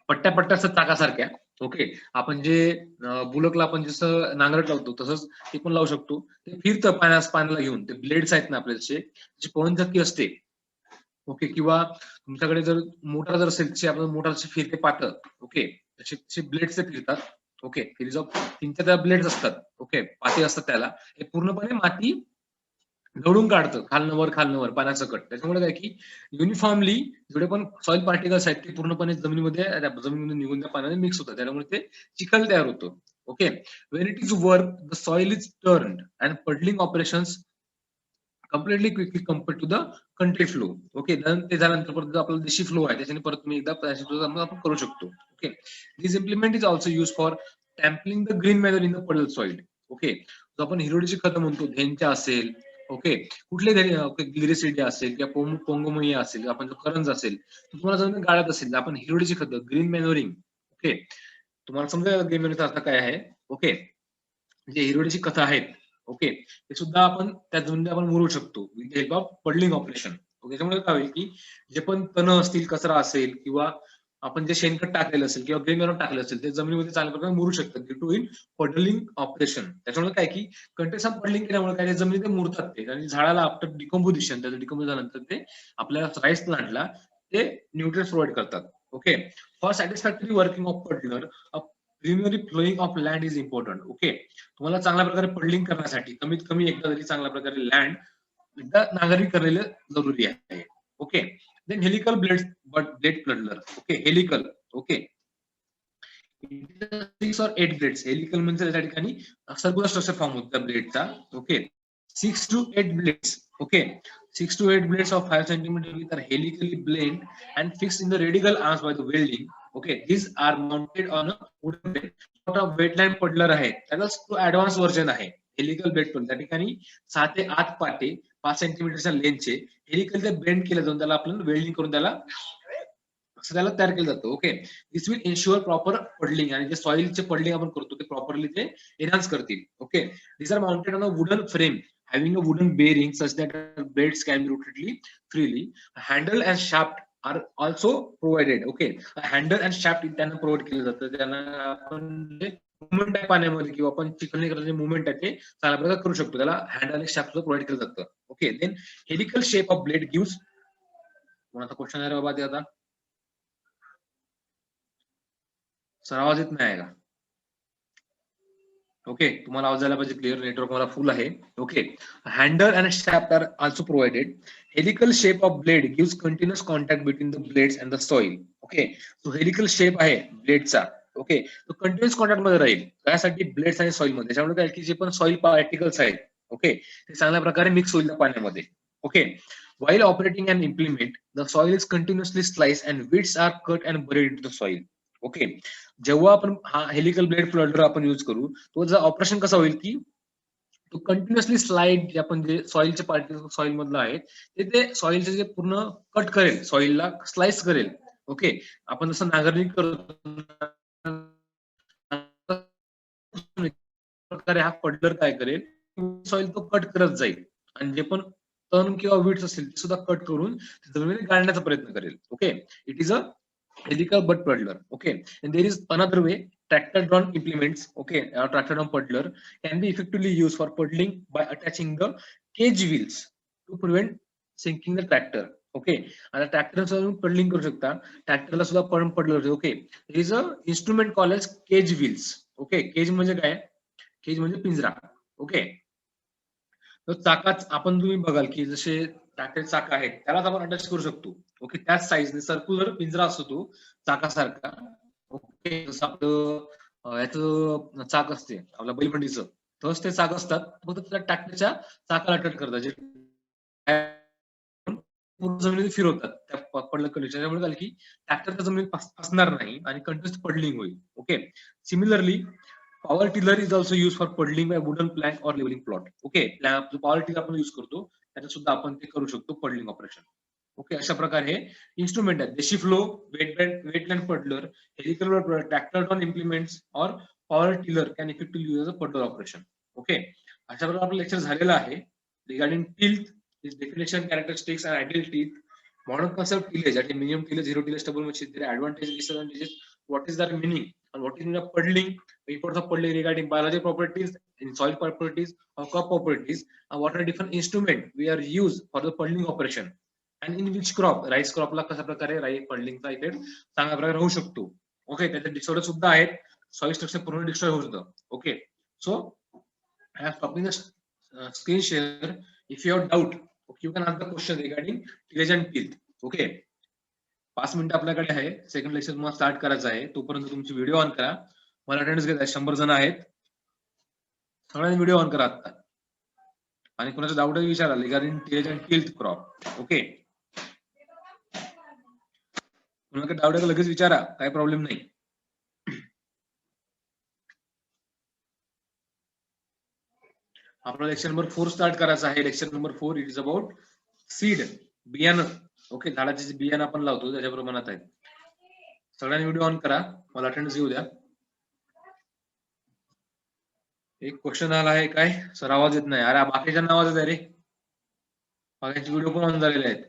पट्ट्या पट्ट्या असतात चाकासारख्या. ओके, आपण जे बुलकला आपण जसं नांगरट लावतो तसंच ते पण लावू शकतो. ते फिरतं पाण्याला घेऊन, ते ब्लेड्स आहेत ना आपल्या जशी पवनचक्की असते. ओके, किंवा तुमच्याकडे जर मोटार जर असेल तशी आपण मोटारची फिरते पातळ. ओके, तसे ब्लेड्स ते फिरतात. ओके, सिरीज ऑफ 3 ब्लेड्स असतात. ओके, पाती असतात त्याला, हे पूर्णपणे माती दडून काढतं खालनं वर पाण्यासकट. त्याच्यामुळे काय की युनिफॉर्मली जेवढे पण सॉइल पार्टिकल्स आहेत ते पूर्णपणे जमिनीमध्ये निघून त्या पाण्याने मिक्स होतात, त्यामुळे ते चिखल तयार होतं. Okay, when it is work the soil is turned and puddling operations completely quickly compared to the country flow. Okay, ते झाल्यानंतर परत आपला देशी फ्लो आहे त्याच्याने परत तुम्ही एकदा आपण करू शकतो. Okay, this implement is also use for trampling the green manure in the puddle soil. Okay, जो आपण हिरोडीची खतं म्हणतो, धेंच्या असेल, ओके, कुठले ग्लिरिसिडी असेल किंवा पोंगोमोया असेल, आपण जो करंज असेल, तुम्हाला जर गाळत असेल तर आपण हिरोडीची खतं ग्रीन मॅनोरिंग. ओके, तुम्हाला समजा ग्रीन मॅनोरिंगचा अर्थ काय आहे. ओके, जे हिरोडीची कथा आहेत, ओके, ते सुद्धा आपण त्या जमिनीत आपण मुरू शकतो with help of puddling operation. Okay, त्यामुळे काय होईल की जे पण तण असतील, कचरा असेल किंवा आपण जे शेणखत टाकलेलं असेल किंवा ग्रीन मॅनोर टाकलेलं असेल ते जमिनीमध्ये चांगल्या प्रकारे मुरू शकतात due to in puddling operation. त्याच्यामुळे काय की कंटिन्युअस पडलिंग केल्यामुळे काय जमिनीत मुरतात ते, आणि झाडाला आफ्टर डिकम्पोजिशन, त्याचं डिकम्पोज झाल्यानंतर ते आपल्या राईस प्लांटला ते न्यूट्रिएंट्स प्रोव्हाइड करतात. Okay, for satisfactory working of puddler preliminary ploughing of land is important. Okay, तुम्हाला चांगल्या प्रकारे पडलिंग करण्यासाठी कमीत कमी एकदा तरी चांगल्या प्रकारे लँड एकदा नांगरणी करणं जरुरी आहे. Okay. Then helical blade puddler. Okay, helical. Okay. 6 or 8 blades. Helical म्हणजे त्या ठिकाणी सर्क्युलर स्ट्रक्चर फॉर्म होतो त्या ब्लेडचा. Okay. 6 to 8 blades. Okay, 6 to 8 blades of 5 centimeter width are helically blade and fixed in the radial arms by the welding. Okay, these are mounted on a wooden blade. Wetland puddler आहे त्याचा तो advance version आहे. Helical blade पण त्या ठिकाणी 6 ते 8 पाटे 5 सेंटीमीटरच्या लेंथचे helical ते बेंड केलं जाऊन त्याला आपण वेल्डिंग करून त्याला तयार केलं जातं. Okay, this will ensure proper puddling आणि जे सॉइलचे पडलिंग आपण करतो ते प्रॉपरली ते एनहान्स करतील. Okay, this are mounted on a wooden frame having a wooden bearing such that blades can be rotated freely. A handle and shaft are also provided. Okay, a handle and shaft त्यांना provide केलं जातं. त्यांना आपण movement आहे पाण्यामध्ये किंवा आपण चिखलने करण्याचे मुवमेंट आहे ते चांगल्या प्रकारे करू शकतो. त्याला हँडल आणि शाफ्ट प्रोव्हाइड केलं जातं. Okay, then helical shape of blade gives. कोणाचा क्वेश्चन आहे बाबा ते आता सर आवाज येत नाही का? ओके, तुम्हाला आवाज झाला पाहिजे क्लिअर. नेटवर्क मला फुल आहे. Okay, handle and shaft are also provided. Helical shape of blade gives continuous contact between the blades and the soil. Okay, तो हेलिकल शेप आहे ब्लेडचा. ओके, तो कंटिन्युअस कॉन्टॅक्ट मध्ये राहील त्यासाठी ब्लेड्स आणि सॉइल मध्ये. त्याच्यामुळे काय की जे पण सॉइल पार्टिकल्स आहेत ओके ते चांगल्या प्रकारे मिक्स होईल पाण्यामध्ये. Okay, while operating an implement the soil is continuously sliced and weeds are cut and buried into the soil. Okay, जेव्हा आपण हा हेलिकल ब्लेड प्लडर आपण यूज करू तो जर ऑपरेशन कसं होईल की तो कंटिन्युअसली स्लाइड जे आपण जे सॉइलचे पार्टिकल सॉइल मधलं आहे ते सॉइलचे जे पूर्ण कट करेल, सॉइलला स्लाइस करेल. ओके, आपण जसं नांगरणी करतो प्रकारे हा पडलर काय करेल सॉइल तो कट करत जाईल आणि जे पण तण किंवा वीड्स असतील ते सुद्धा कट करून जमिनीत गाडण्याचा प्रयत्न करेल. Okay, it is a helical butt puddler. Okay, and there is another way. Tractor drawn implements, okay, tractor drawn puddler can be effectively used for puddling by attaching the cage wheels to prevent sinking the tractor. Okay, आता tractor puddling करू शकता. ट्रॅक्टरला सुद्धा puddler. Okay, there is a instrument called as cage wheels. Okay, cage म्हणजे काय? केज म्हणजे पिंजरा. Okay, तर चाकाच आपण तुम्ही बघाल की जसे ट्रॅक्टर चाक आहेत त्यालाच आपण अटॅच करू शकतो. ओके, त्याच साईजने सर्क्युलर पिंजरा असतो तो चाकासारखा. ओके, जसं आपलं याचं चाक असते आपल्या बैलबंडीचं तसंच ते चाक असतात फक्त त्या ट्रॅक्टरच्या चाकाला अटॅच करतात जे पूर्ण जमिनीत फिरवतात त्या पडलं कंडिशन. त्यामुळे झालं की ट्रॅक्टरच्या जमिनीत फसणार नाही आणि कंटिन्युअस पडलिंग होईल. Okay, similarly power tiller is also use for puddling by wooden plank or levelling plot. Okay, power tiller आपण यूज करतो त्याच्यात सुद्धा आपण ते करू शकतो पडलिंग ऑपरेशन. ओके, अशा प्रकारे हे इन्स्ट्रुमेंट आहेत. Desi plough, wetland puddler, helical tractor drawn implements और power tiller can effectively use a puddler operation. Okay, अशा प्रकारे आपलं लेक्चर झालेलं आहे regarding tilth, definition, characteristics and ideal teeth, modern concept tillage at minimum tillage, zero tillage, double machine, their advantages, disadvantages, what is their meaning and what is meaning of puddling, importance of puddling regarding biological properties, in soil properties or crop properties, and what are different instruments we are used for the puddling operation and in which crop, rice crop ला कशा प्रकारे rice puddlingचा effect चांगल्या प्रकारे होऊ शकतो. Okay, त्याचे disorder सुद्धा आहेत. सॉइल स्ट्रक्चर पूर्ण डिस्ट्रॉय होऊ शकतं. Okay, so I am stopping the screen share. If you have doubt, you can ask the question regarding tillage and teeth. Okay, 5 मिनिटं आपल्याकडे आहे. सेकंड लेक्चर तुम्हाला स्टार्ट करायचं आहे. तोपर्यंत तुमची व्हिडिओ ऑन करा. मला अटेंडन्स घेत आहे 100 जण आहेत. सगळ्यांनी व्हिडिओ ऑन करा आता आणि कोणाचा डाऊट विचारा regarding tillage and tilth crop. Okay, कोणाला डाऊट आहे लगेच विचारा, काही प्रॉब्लेम नाही. आपला लेक्चर नंबर 4 स्टार्ट करायचा आहे. Lecture number 4 it is about seed, बियाणं. ओके, झाडाचे जे बियाणं आपण लावतो त्याच्या प्रमाणात आहे. सगळ्यांनी व्हिडिओ ऑन करा, मला अटेंडन्स घेऊ द्या. एक क्वेश्चन आला आहे काय सर आवाज येत नाही. अरे बाकीच्यांना आवाज येत आहे रे, बाकीचे व्हिडिओ पण ऑन झालेले आहेत.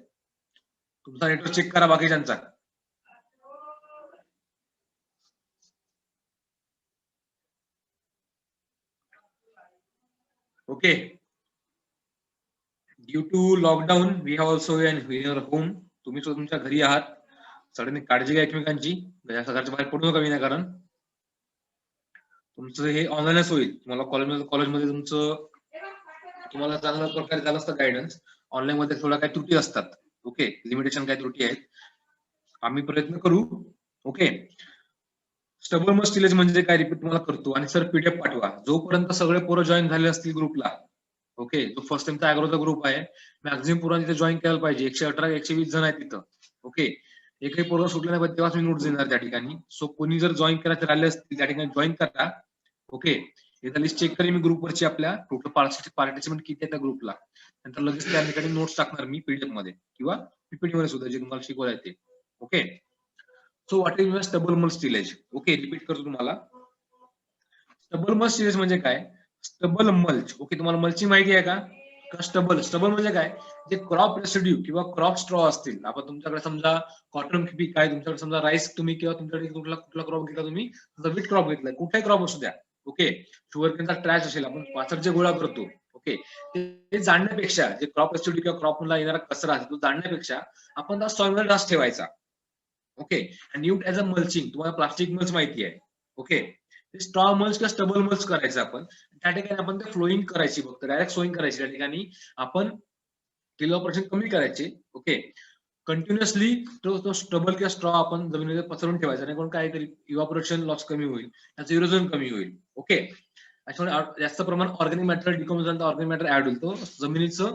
तुमचा नेटवर्क चेक करा बाकीच्यांचा. Okay, due to lockdown we have also in your home. तुम्ही तुमच्या घरी आहात, सगळ्यांनी काळजी घ्या एकमेकांची. घराच्या बाहेर पडू नका विनाकारण. तुमचं हे ऑनलाईनच होईल. तुम्हाला कॉलेजमध्ये तुमचं तुम्हाला चांगल्या प्रकारे झालं असतं गायडन्स. ऑनलाईन मध्ये थोडा काही त्रुटी असतात. ओके, लिमिटेशन काही त्रुटी आहेत, आम्ही प्रयत्न करू. ओके, स्टबल मस्ट स्टिलेज म्हणजे काय रिपीट तुम्हाला करतो. आणि सर पीडीएफ पाठवा जोपर्यंत सगळे पोरं जॉईन झाले असतील ग्रुपला. ओके, जो फर्स्ट टाइमचा अॅग्रोचा ग्रुप आहे, मॅक्झिमम पोरांनी तिथे जॉईन करायला पाहिजे. 118 120 जण आहेत तिथं. ओके, एकही पोरं सुटलं नाही पाहिजे, तेव्हाच मी नोट्स देणार त्या ठिकाणी. सो कोणी जर जॉईन करायचे राहिले असतील त्या ठिकाणी जॉईन करा. ओके, एकदा लिस्ट चेक करेन मी ग्रुपवरची, आपल्या टोटल पार्टिसिपेंट किती आहे त्या ग्रुपला. नंतर लगेच त्या ठिकाणी नोट्स टाकणार मी पीडीएफ मध्ये किंवा पीपीटी मध्ये सुद्धा, जे तुम्हाला शिकवायला येते. Okay, so what is stubble मस्ट स्टिलेज. ओके, रिपीट करतो तुम्हाला. स्टबल मल्च स्टिलेज म्हणजे काय? Stubble mulch. ओके, तुम्हाला मल्चिंग माहिती आहे का? स्टबल म्हणजे काय? जे क्रॉप रेसिड्यू किंवा क्रॉप स्ट्रॉ असतील. आपण तुमच्याकडे समजा कॉटन पीक आहे, तुमच्याकडे समजा राईस तुम्ही किंवा तुमच्याकडे कुठला क्रॉप घेतला तुम्ही, व्हीट क्रॉप घेतलाय, कुठलाही क्रॉप असू द्या. ओके, शुगरकेनचा ट्रॅश असेल, आपण पाचट जे गोळा करतो. ओके, ते जाणण्यापेक्षा, जे क्रॉप रेसिड्यू किंवा क्रॉप मधला येणारा कचरा आहे तो जाणण्यापेक्षा आपण त्या सॉइलमध्ये डास ठेवायचा. Okay, and use as a mulching. तुम्हाला प्लास्टिक मल्च माहिती आहे. ओके, स्ट्रॉ मल्च किंवा स्टबल मल्च करायचं आपण. त्या ठिकाणी आपण ते फ्लोईंग करायची, फक्त डायरेक्ट सोईंग करायची. त्या ठिकाणी आपण किलो% कमी करायचे. ओके, कंटिन्युअसली तो स्टबल किंवा स्ट्रॉ आपण जमिनीमध्ये पसरून ठेवायचा, नाही पण काहीतरी इव्हापोरेशन लॉस कमी होईल, त्याचं इरोजन कमी होईल. ओके, त्याच्यामुळे जास्त प्रमाण organic matter decompose organic matter add होईल, तो जमिनीचं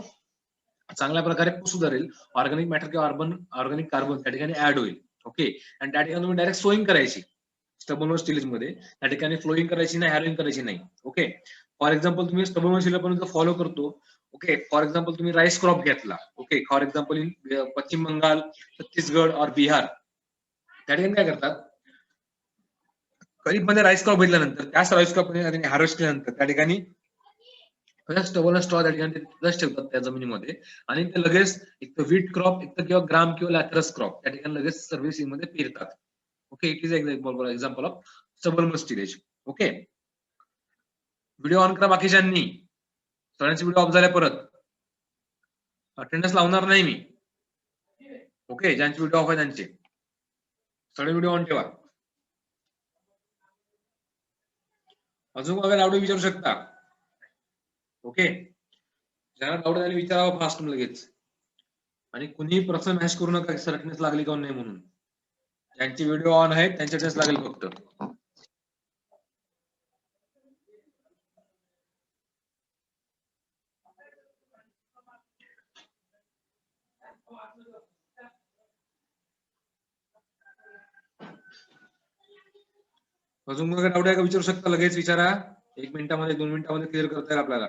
चांगल्या प्रकारे सुधारेल. ऑर्गॅनिक मॅटर किंवा ऑर्गॅनिक कार्बन त्या ठिकाणी ऍड होईल. ओके, आणि त्या ठिकाणी तुम्ही डायरेक्ट सोईंग करायची. स्टबल स्टिलेज मध्ये त्या ठिकाणी फ्लोईंग करायची नाही, हॅरोइंग करायची नाही. ओके, फॉर एक्झाम्पल तुम्ही स्टबल स्टिलेज पण फॉलो करतो. ओके, फॉर एक्झाम्पल तुम्ही राईस क्रॉप घेतला. Okay, for example in Paschim Bengal, Chhattisgarh और बिहार, त्या ठिकाणी काय करतात, खरीप मध्ये राईस क्रॉप घेतल्यानंतर त्याच राईस क्रॉप हार्वेस्ट केल्यानंतर त्या ठिकाणी स्टबल स्ट्रॉ त्या ठिकाणी ठेवतात त्या जमिनीमध्ये. आणि ते लगेच एक तर व्हीट क्रॉप, एक तर किंवा ग्राम किंवा लॅथरस क्रॉप त्या ठिकाणी लगेच सर्व्हिसिंग मध्ये पेरतात. Okay, it is example of stubble मस्ट स्टिलेज. ओके, व्हिडिओ ऑन करा बाकीच्यांनी, सगळ्यांचे व्हिडिओ ऑफ झाले, परत अटेंडन्स लावणार नाही मी. ओके, ज्यांचे व्हिडिओ ऑफ आहे त्यांचे सगळे व्हिडिओ ऑन ठेवा. अजून वगैरे डाऊट विचारू शकता. ओके, ज्यांना डाऊट झाले विचारावं फास्ट लगेच. आणि कुणीही प्रश्न मॅच करू नका सर अटेंडन्स लागली का नाही म्हणून. ज्यांचे व्हिडिओ ऑन आहेत त्यांच्या अटेंडन्स लागेल फक्त. अजून वगैरे डाऊट आहे का विचारू शकता, लगेच विचारा. 1 मिनिटामध्ये 2 मिनिटामध्ये क्लिअर करता येईल आपल्याला.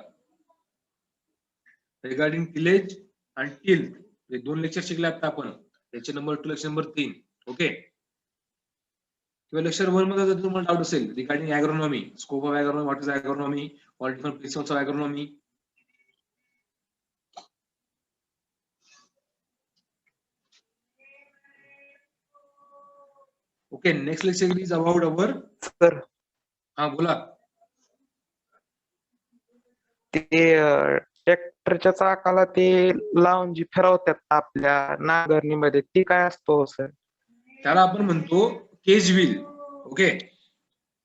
रिगार्डिंग टिलेज आणि टिल हे 2 लेक्चर शिकले आता आपण. Lecture number 2, lecture number 3. Okay, किंवा लेक्चर 1 मध्ये जर तुम्हाला डाऊट असेल regarding agronomy, scope of agronomy, what is agronomy, all different principles of agronomy. Okay, next lecture is about our. Sir हा बोला. ते ट्रॅक्टरच्या चाकाला ते लावून जी फिरवतात आपल्या नांगरणीमध्ये, ती काय असतो सर? त्याला आपण म्हणतो cage wheel. Okay,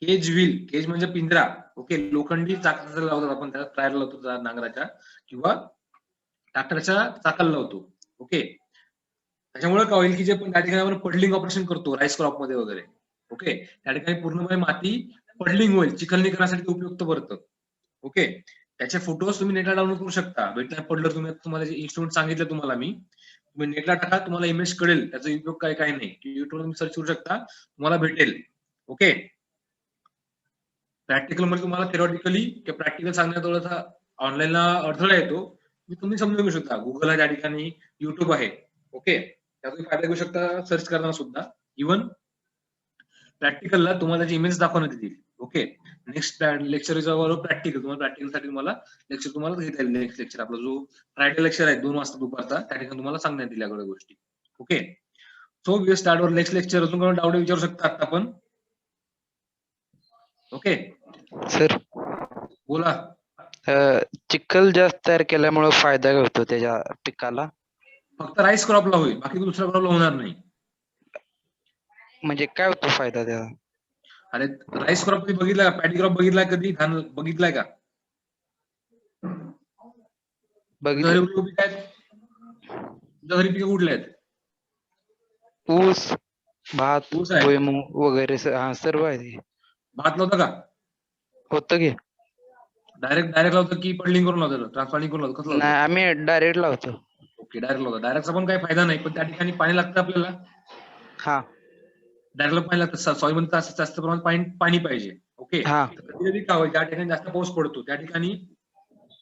cage wheel, cage म्हणजे पिंजरा. ओके, लोखंडी चाकाला लावतात आपण, त्याला टायर लावतो नांगराच्या किंवा ट्रॅक्टरच्या चाकाला लावतो. ओके, त्याच्यामुळे काय होईल की जे त्या ठिकाणी आपण पडलिंग ऑपरेशन करतो राईस क्रॉप मध्ये वगैरे. ओके, त्या ठिकाणी पूर्णपणे माती पडलिंग होईल, चिखलणी करण्यासाठी उपयुक्त पडतं. ओके, त्याचे फोटोज तुम्ही नेटला डाउनलोड करू शकता. भेटला पडलं तुम्हाला जे इन्स्ट्रुमेंट सांगितलं तुम्हाला मी, तुम्ही नेटला टाका, तुम्हाला इमेज कळेल त्याचा उपयोग काय काय नाही. युट्यूबला तुम्ही सर्च करू शकता, तुम्हाला भेटेल. ओके, प्रॅक्टिकल मध्ये तुम्हाला थेरॉटिकली किंवा प्रॅक्टिकल सांगण्यात थोडासा ऑनलाईनला अडथळा येतो, तुम्ही समजून घेऊ शकता. गुगल आहे त्या ठिकाणी, युट्यूब आहे. ओके, त्यातून फायदा घेऊ शकता सर्च करताना सुद्धा. इव्हन प्रॅक्टिकलला तुम्हाला त्याची इमेज दाखवण्यात येतील. Okay, next lecture is our practical. तुम्हाला प्रॅक्टिकलसाठी मला लेक्चर तुम्हाला घेता येईल. नेक्स्ट लेक्चर आपला जो फ्रायडे लेक्चर आहे 2 वाजता दुपारचा, त्या ठिकाणी तुम्हाला सांगण्यात येईल या गोष्टी. Okay, so we start our next lecture. अजून कोणाला डाऊट विचारू शकता आता आपण. ओके सर बोला. चिखल जास्त तयार केल्यामुळे फायदा होतो त्याच्या पिकाला? फक्त राईस क्रॉपला होईल, बाकी दुसऱ्या क्रॉपला होणार नाही. म्हणजे काय होतो फायदा त्याचा? अरे राईस क्रॉप कधी बघितलाय का? पॅडी क्रॉप बघितलाय कधी? बघितलाय का? बघितलं. काय घरी पिकं कुठले आहेत? ऊस, भात, ऊस आहे. भुईमूग वगैरे सर्व आहे ते. भात लावता का? होतं की. डायरेक्ट लावतं की पडलिंग करून लावतं, ट्रान्सप्लांटिंग करून लावतं, कसं लावतं? नाही, आम्ही डायरेक्ट लावतो. ओके, डायरेक्ट लावतो. डायरेक्टचा पण काही फायदा नाही, पण त्या ठिकाणी पाणी लागतं आपल्याला. हा डायरेक्टला पाणी लागतं, सॉइल मध्ये जास्त प्रमाणात पाणी पाहिजे. ओके, हा कधी कधी काय होईल, ज्या ठिकाणी जास्त पाऊस पडतो त्या ठिकाणी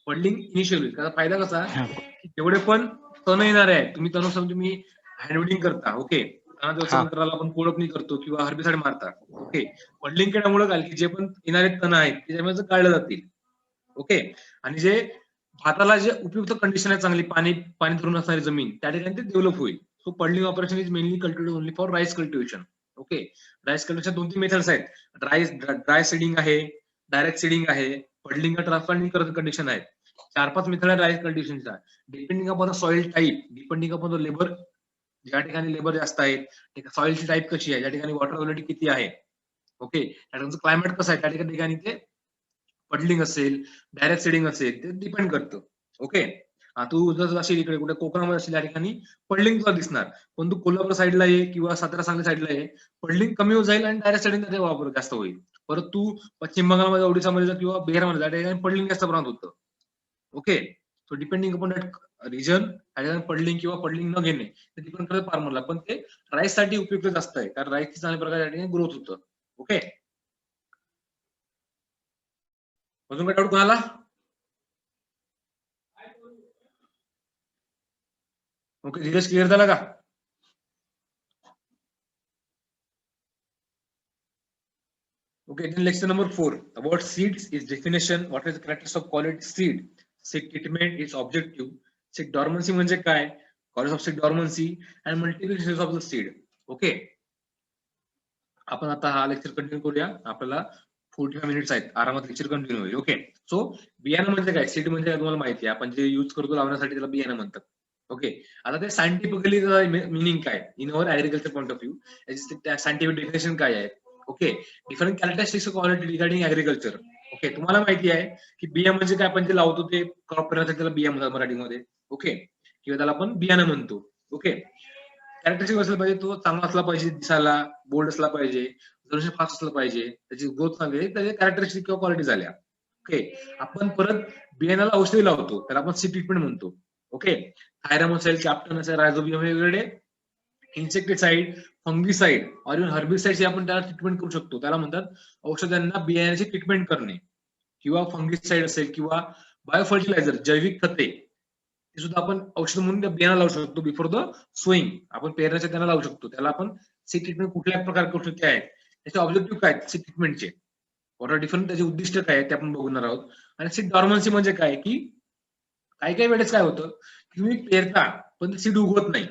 पडलिंग इनिशियल होईल. त्याचा फायदा कसा, हा की जेवढे पण तण येणार आहे, तुम्ही हँडविडिंग करता. ओके, हा नंतर आपण कोळपणी करतो किंवा हर्बिसाइड मारता. ओके, पडलिंग केल्यामुळे काय की जे पण येणारे तण आहेत ते त्याच्यामध्ये काढले जातील. ओके, आणि जे भाताला जे उपयुक्त कंडिशन आहे चांगली, पाणी धरून असणारी जमीन, त्या ठिकाणी ते डेव्हलप होईल. So puddling operation is mainly cultivated only for rice cultivation. Okay, rice cultivation 2-3 methods आहेत. ड्राय सीडिंग आहे, डायरेक्ट सीडिंग आहे, पडलिंग ट्रान्सप्लांटिंग कंडिशन आहेत. 4-5 मेथड आहे राईस कल्टिवेशनचा. Depending upon the soil type, depending upon the labour, ज्या ठिकाणी labour जास्त आहेत, सॉइलची टाईप कशी आहे, ज्या ठिकाणी वॉटर अवेलेबिलिटी किती आहे, ओके, त्याचं क्लायमेट कसं आहे, त्या ठिकाणी ते पडलिंग असेल, डायरेक्ट सीडिंग असेल, ते डिपेंड करतं. ओके, तू जर असेल इकडे कुठे कोकणामध्ये असेल त्या ठिकाणी पडलिंग तुला दिसणार, पण तू कोल्हापूर साईडला ये किंवा सातारा सांगली साईडला ये, पडलिंग कमी होत जाईल आणि डायरेक्ट सीडिंगचा वापर जास्त होईल. परत तू पश्चिम बंगालमध्ये, ओडिशामध्ये किंवा बिहारमध्ये त्या ठिकाणी पडलिंग जास्त प्रमाणात होतं. Okay, so depending upon that region puddling किंवा पडलिंग न घेणे ते डिपेंड करतं फार्मरला, पण ते राईस साठी उपयुक्त जास्त आहे, कारण राईसची चांगल्या प्रकारे त्या ठिकाणी ग्रोथ होतं. ओके, अजून काय डाऊट कोणाला? ओके, धीरज क्लिअर झाला का? Okay, then lecture number 4 about seeds is definition. What is the characteristics of quality seed? Seed treatment is objective. Seed dormancy म्हणजे काय? Causes of seed dormancy and multiple stages of the seed. Okay. आपण आता हा lecture continue करूया. आपल्याला 45 minutes आहेत, आरामात lecture continue होईल. ओके, सो बियाणं म्हणजे काय, सीड म्हणजे काय तुम्हाला माहिती आहे, आपण जे युज करतो लावण्यासाठी त्याला बियाणं म्हणतात. ओके, आता ते सायंटिफिकली मिनिंग काय in our agriculture point of view, scientific definition काय आहे. Okay, different characteristics of quality regarding agriculture. Okay, तुम्हाला माहिती आहे की बिया म्हणजे काय, आपण जे लावतो ते क्रॉप करण्यासाठी त्याला बिया म्हणतात मराठीमध्ये. ओके, किंवा त्याला आपण बियाणं म्हणतो. ओके, कॅरेक्टरिस्टिक असलं पाहिजे, तो चांगला असला पाहिजे, दिसायला बोल्ड असला पाहिजे, फास्ट असलं पाहिजे, त्याची ग्रोथ चांगली, त्याचे कॅरेक्टरिस्टिक किंवा क्वालिटी झाल्या. ओके, आपण परत बियाणाला औषधी लावतो, त्याला आपण सीड ट्रीटमेंट म्हणतो. ओके, थायरम असेल, कॅप्टन असेल, रायझोबियम, वेगवेगळे इन्सेक्टिसाइड, फंगिसाइड और इव्हन हर्बिसाइड आपण त्याला ट्रीटमेंट करू शकतो. त्याला म्हणतात औषधांना बियाण्याची ट्रीटमेंट करणे, किंवा फंगिसाइड असेल किंवा बायोफर्टिलायझर, जैविक खते, ते सुद्धा आपण औषध म्हणून त्या बियाणा लावू शकतो. बिफोर द सोईंग आपण पेरण्याच्या त्यांना लावू शकतो. त्याला आपण सीड ट्रीटमेंट कुठल्या प्रकारे करू शकतो, आहे त्याचे ऑब्जेक्टिव्ह काय सीड ट्रीटमेंटचे, वॉट आर डिफरंट, त्याचे उद्दिष्ट काय ते आपण बघणार आहोत. आणि सीड डॉर्मन्सी म्हणजे काय, की काही वेळेस काय होतं, की तुम्ही पेरता पण ते सीड उगवत नाही.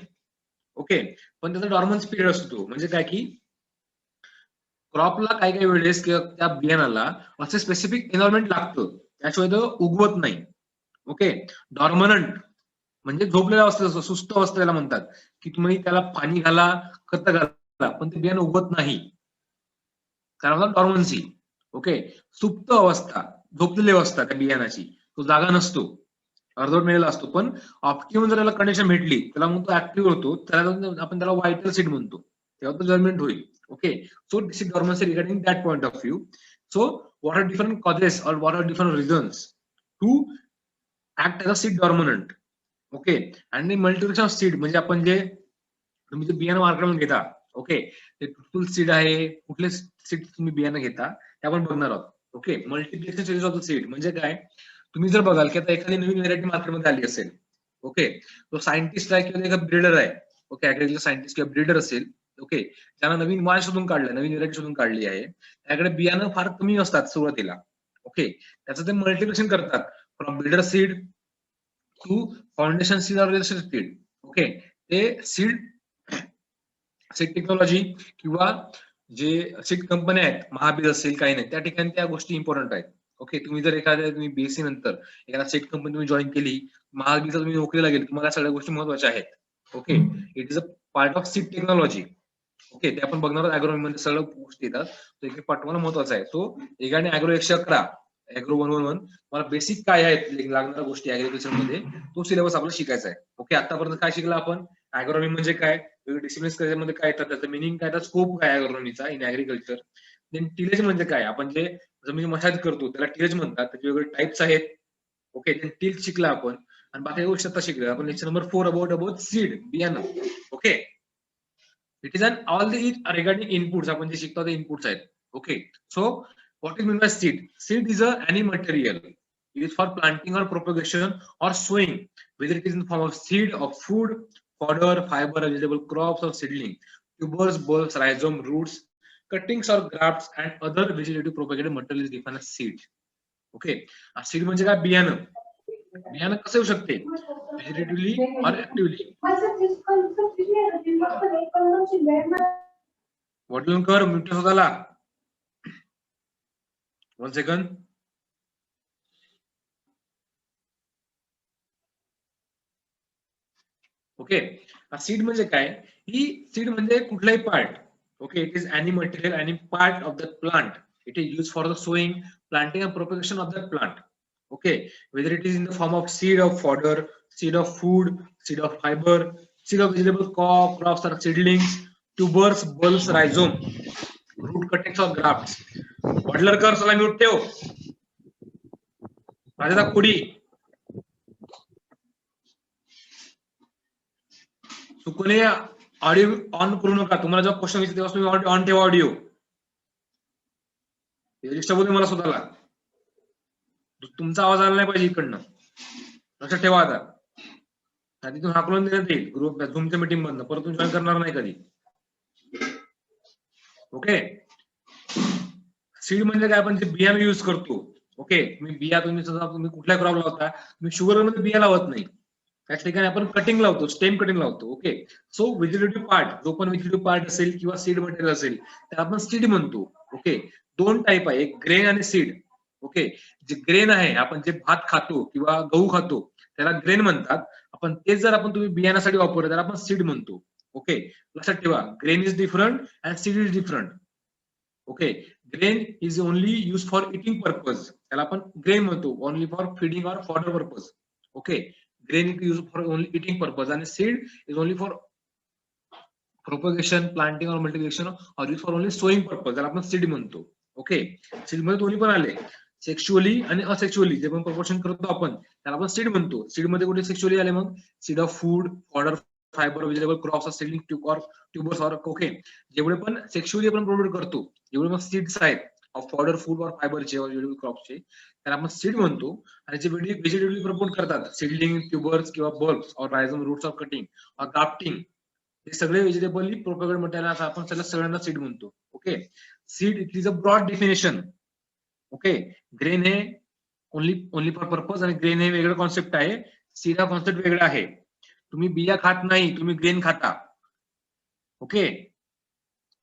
ओके, पण त्याचा डॉर्मन्सी पिरियड असतो, म्हणजे काय की क्रॉपला काही वेळेस किंवा त्या बियाणाला असं स्पेसिफिक एन्व्हायरमेंट लागतं, त्याशिवाय तो उगवत नाही. ओके, डॉर्मनंट म्हणजे झोपलेला अवस्था, सुस्त अवस्था त्याला म्हणतात, की तुम्ही त्याला पाणी घाला, खत घाला, पण ते बियाणं उगवत नाही, कारण डॉर्मन्सी. ओके, सुप्त अवस्था, झोपलेली अवस्था त्या बियाणाची, तो जागा नसतो, अर्धवट मेलेला असतो. पण ऑप्टिमम जर त्याला कंडिशन भेटली, त्याला मग तो ऍक्टिव्ह होतो, त्याला आपण त्याला व्हायटल सीड म्हणतो, तेव्हा तो जर्मिनेट होईल. Okay, so this is dormancy regarding that point of view. So what are different causes और what are different reasons to act as a seed dormant. Okay, आणि मल्टिप्लिकेशन ऑफ सीड म्हणजे आपण जे तुम्ही जे बियाणं मार्केटमध्ये घेता, ओके, ते फुल सीड आहे, कुठले सीड तुम्ही बियाणं घेता ते आपण बघणार आहोत. Okay, multiplication stages of the seed म्हणजे काय, तुम्ही जर बघाल की आता एखादी नवीन व्हेरायटी मार्केटमध्ये आली असेल, ओके, तो सायंटिस्ट आहे किंवा एखादा ब्रीडर आहे, ओके, ऍग्रिकल्चर सायंटिस्ट किंवा ब्रीडर असेल, ओके, त्यानं नवीन माल शोधून काढला, नवीन व्हेरायटी शोधून काढली आहे, त्याकडे बियाणं फार कमी असतात सुरुवातीला. ओके, त्याचं ते मल्टिप्लिकेशन करतात from breeder seed to foundation seed or seed. Okay, ते सीड टेक्नॉलॉजी किंवा जे सीड कंपन्या आहेत, महाबीज असेल काही नाही, त्या ठिकाणी त्या गोष्टी इम्पॉर्टंट आहेत. ओके, तुम्ही जर तुम्ही बीएससी नंतर एखादा सीड कंपनी तुम्ही जॉईन केली, महाबीजला तुम्ही नोकरीला गेली, तुम्हाला सगळ्या गोष्टी महत्वाच्या आहेत. Okay, it is a part of seed technology. Okay, ते आपण बघणार आहोत. मध्ये सगळ्या गोष्टी येतात, तो एक पार्ट मला महत्वाचा आहे. तो एकाने अॅग्रो 111 ऍग्रो 111 मला बेसिक काय आहेत लागणाऱ्या गोष्टी ऍग्रिकल्चर मध्ये तो सिलेबस आपल्याला शिकायचा आहे. ओके, आतापर्यंत काय शिकला आपण, ऍग्रोनॉमी म्हणजे काय, डिसिप्लिन्स मध्ये काय येतात, त्याचं मिनिंग काय, त्याचा स्कोप काय ऍग्रोनॉमीचा इन ऍग्रिकल्चर. देन टिलेज म्हणजे काय, आपण जे जमीन मशागत करतो त्याला टिलेज म्हणतात, त्याचे वेगवेगळे टाइप्स आहेत. ओके, टिल शिकला आपण आणि बाकी गोष्टी आता शिकल्या आपण. लेक्चर नंबर 4 अबाउट सीड, बियाणं. Okay, it is an all the regarding inputs, आपण जे शिकतो ते इनपुट्स आहेत. Okay, so what is meant by seed? Seed is any material. It is for planting or propagation or sowing, whether it is in the form of seed of food, fodder, fiber, vegetable crops or seedling, tubers, bulbs, rhizome, roots, cuttings or grafts and other vegetative propagated material is defined as seed. Okay, seed म्हणजे काय, बियाणं. बियाणं कसं येऊ शकते, व्हेजिटेटिव्हली और actively. वडिलांकर mute स्वतःला. 1 second. Okay, seed म्हणजे काय, ही सीड म्हणजे कुठलाही part. Okay, it is any material, any part of the plant. It is use for the sowing, planting and propagation of the plant. Okay, whether it is in the form of seed of fodder, seed of food, seed of fibre, seed of vegetable crops और seedlings, tubers, bulbs, rhizome, root cuttings और grafts. वडलरकर चला mute ठेव. राजा कोडी चुकले audio on करू नका. तुम्हाला जेव्हा क्वेश्चन विचारते तेव्हा तुम्ही ऑन ठेवा ऑडिओ. डिस्टर्ब मला स्वतःला, तुमचा आवाज आला नाही पाहिजे इकडनं, लक्षात ठेवा. आता आधी तुम्ही हाकलून देण्यात येईल ग्रुप झूमच्या मीटिंग मधनं, परत तुम्ही जॉईन करणार नाही कधी. ओके, सीड म्हणजे काय, आपण जे बियाणं युज करतो. ओके, तुम्ही कुठल्या क्रॉप लावता, तुम्ही शुगर मध्ये बिया लावत नाही, त्या ठिकाणी आपण कटिंग लावतो, स्टेम कटिंग लावतो. ओके, सो व्हेजिटेटिव्ह पार्ट, जो पण व्हेजिटेटिव्ह पार्ट असेल किंवा सीड मटेरियल असेल त्याला आपण सीड म्हणतो. ओके, दोन टाईप आहे, एक ग्रेन आणि सीड. ओके, जे ग्रेन आहे, आपण जे भात खातो किंवा गहू खातो त्याला ग्रेन म्हणतात. आपण तेच जर आपण तुम्ही बियाण्यासाठी वापरलं तर आपण सीड म्हणतो. ओके, लक्षात ठेवा, grain is different and seed is different. Okay, grain is only use for eating purpose, त्याला आपण ग्रेन म्हणतो, ओनली फॉर फीडिंग और fodder purpose. Okay, grain is used for only eating purpose and seed is only for propagation, planting or multiplication or used for only sowing purpose, त्याला आपण seed म्हणतो. Okay, seed मध्ये दोन्ही पण आले, sexually आणि asexually, जे पण प्रपोर्शन करतो आपण त्याला आपण सीड म्हणतो. सीड मध्ये कुठे सेक्शुअली आले, मग seed of food, fodder, fibre, vegetable crops, seedling, tubers और. ओके, जेवढे पण सेक्शुअली आपण प्रोड्यूस करतो, जेवढे पण सीड्स आहेत ऑफ फॉडर, फूड और फायबरचे और वेजिटेबल क्रॉप्सचे, त्याला आपण सीड म्हणतो. आणि जे व्हेजिटेटिव्हली प्रपोर्ट करतात, सीडलिंग, ट्यूबर्स किंवा bulbs or rhizome, roots of cutting or grafting, हे सगळे व्हेजिटेबली प्रोपेगेट मटेरियल आपण सगळ्यांना सीड म्हणतो. Okay, seed it is a broad definition. Okay, grain हे ओनली फॉर पर्पज आणि ग्रेन हे वेगळं कॉन्सेप्ट आहे, सीड हा कॉन्सेप्ट वेगळा आहे. तुम्ही बिया खात नाही, तुम्ही ग्रेन खाता. ओके,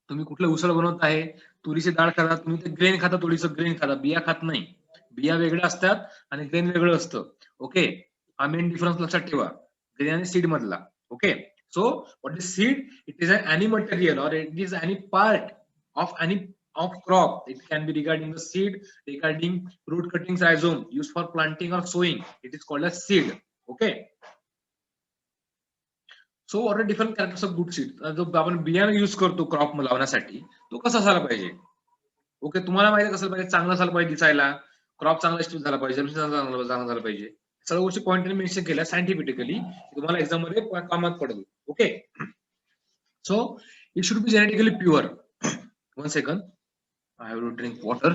तुम्ही कुठलं उसळ बनवत आहे, तुरीची डाळ खाता, तुम्ही ते ग्रेन खाता, तुरीचं ग्रेन खाता, बिया खात नाही. बिया वेगळ्या असतात आणि ग्रेन वेगळं असतं. ओके, हा मेन डिफरन्स लक्षात ठेवा ग्रेन आणि सीड मधला. Okay, so what is seed? It is any material or it is any part of crop. It can be regarding the seed, regarding root cuttings, rhizome used for planting or sowing. It is called as seed. Okay, so what are different characters of good seed? जो आपण बियाणं use करतो crop लावण्यासाठी, तो कसा असायला पाहिजे. Okay, तुम्हाला माहिती कसं पाहिजे, चांगला असायला पाहिजे दिसायला, क्रॉप चांगला स्टिफ झाला पाहिजे, चांगला झाला पाहिजे, सगळ्या गोष्टी पॉइंटने मेन्शन केल्या सायंटिफिकली, तुम्हाला एक्झाम मध्ये कामात पडेल. Okay, so it should be genetically pure. 1 second, I have to drink water.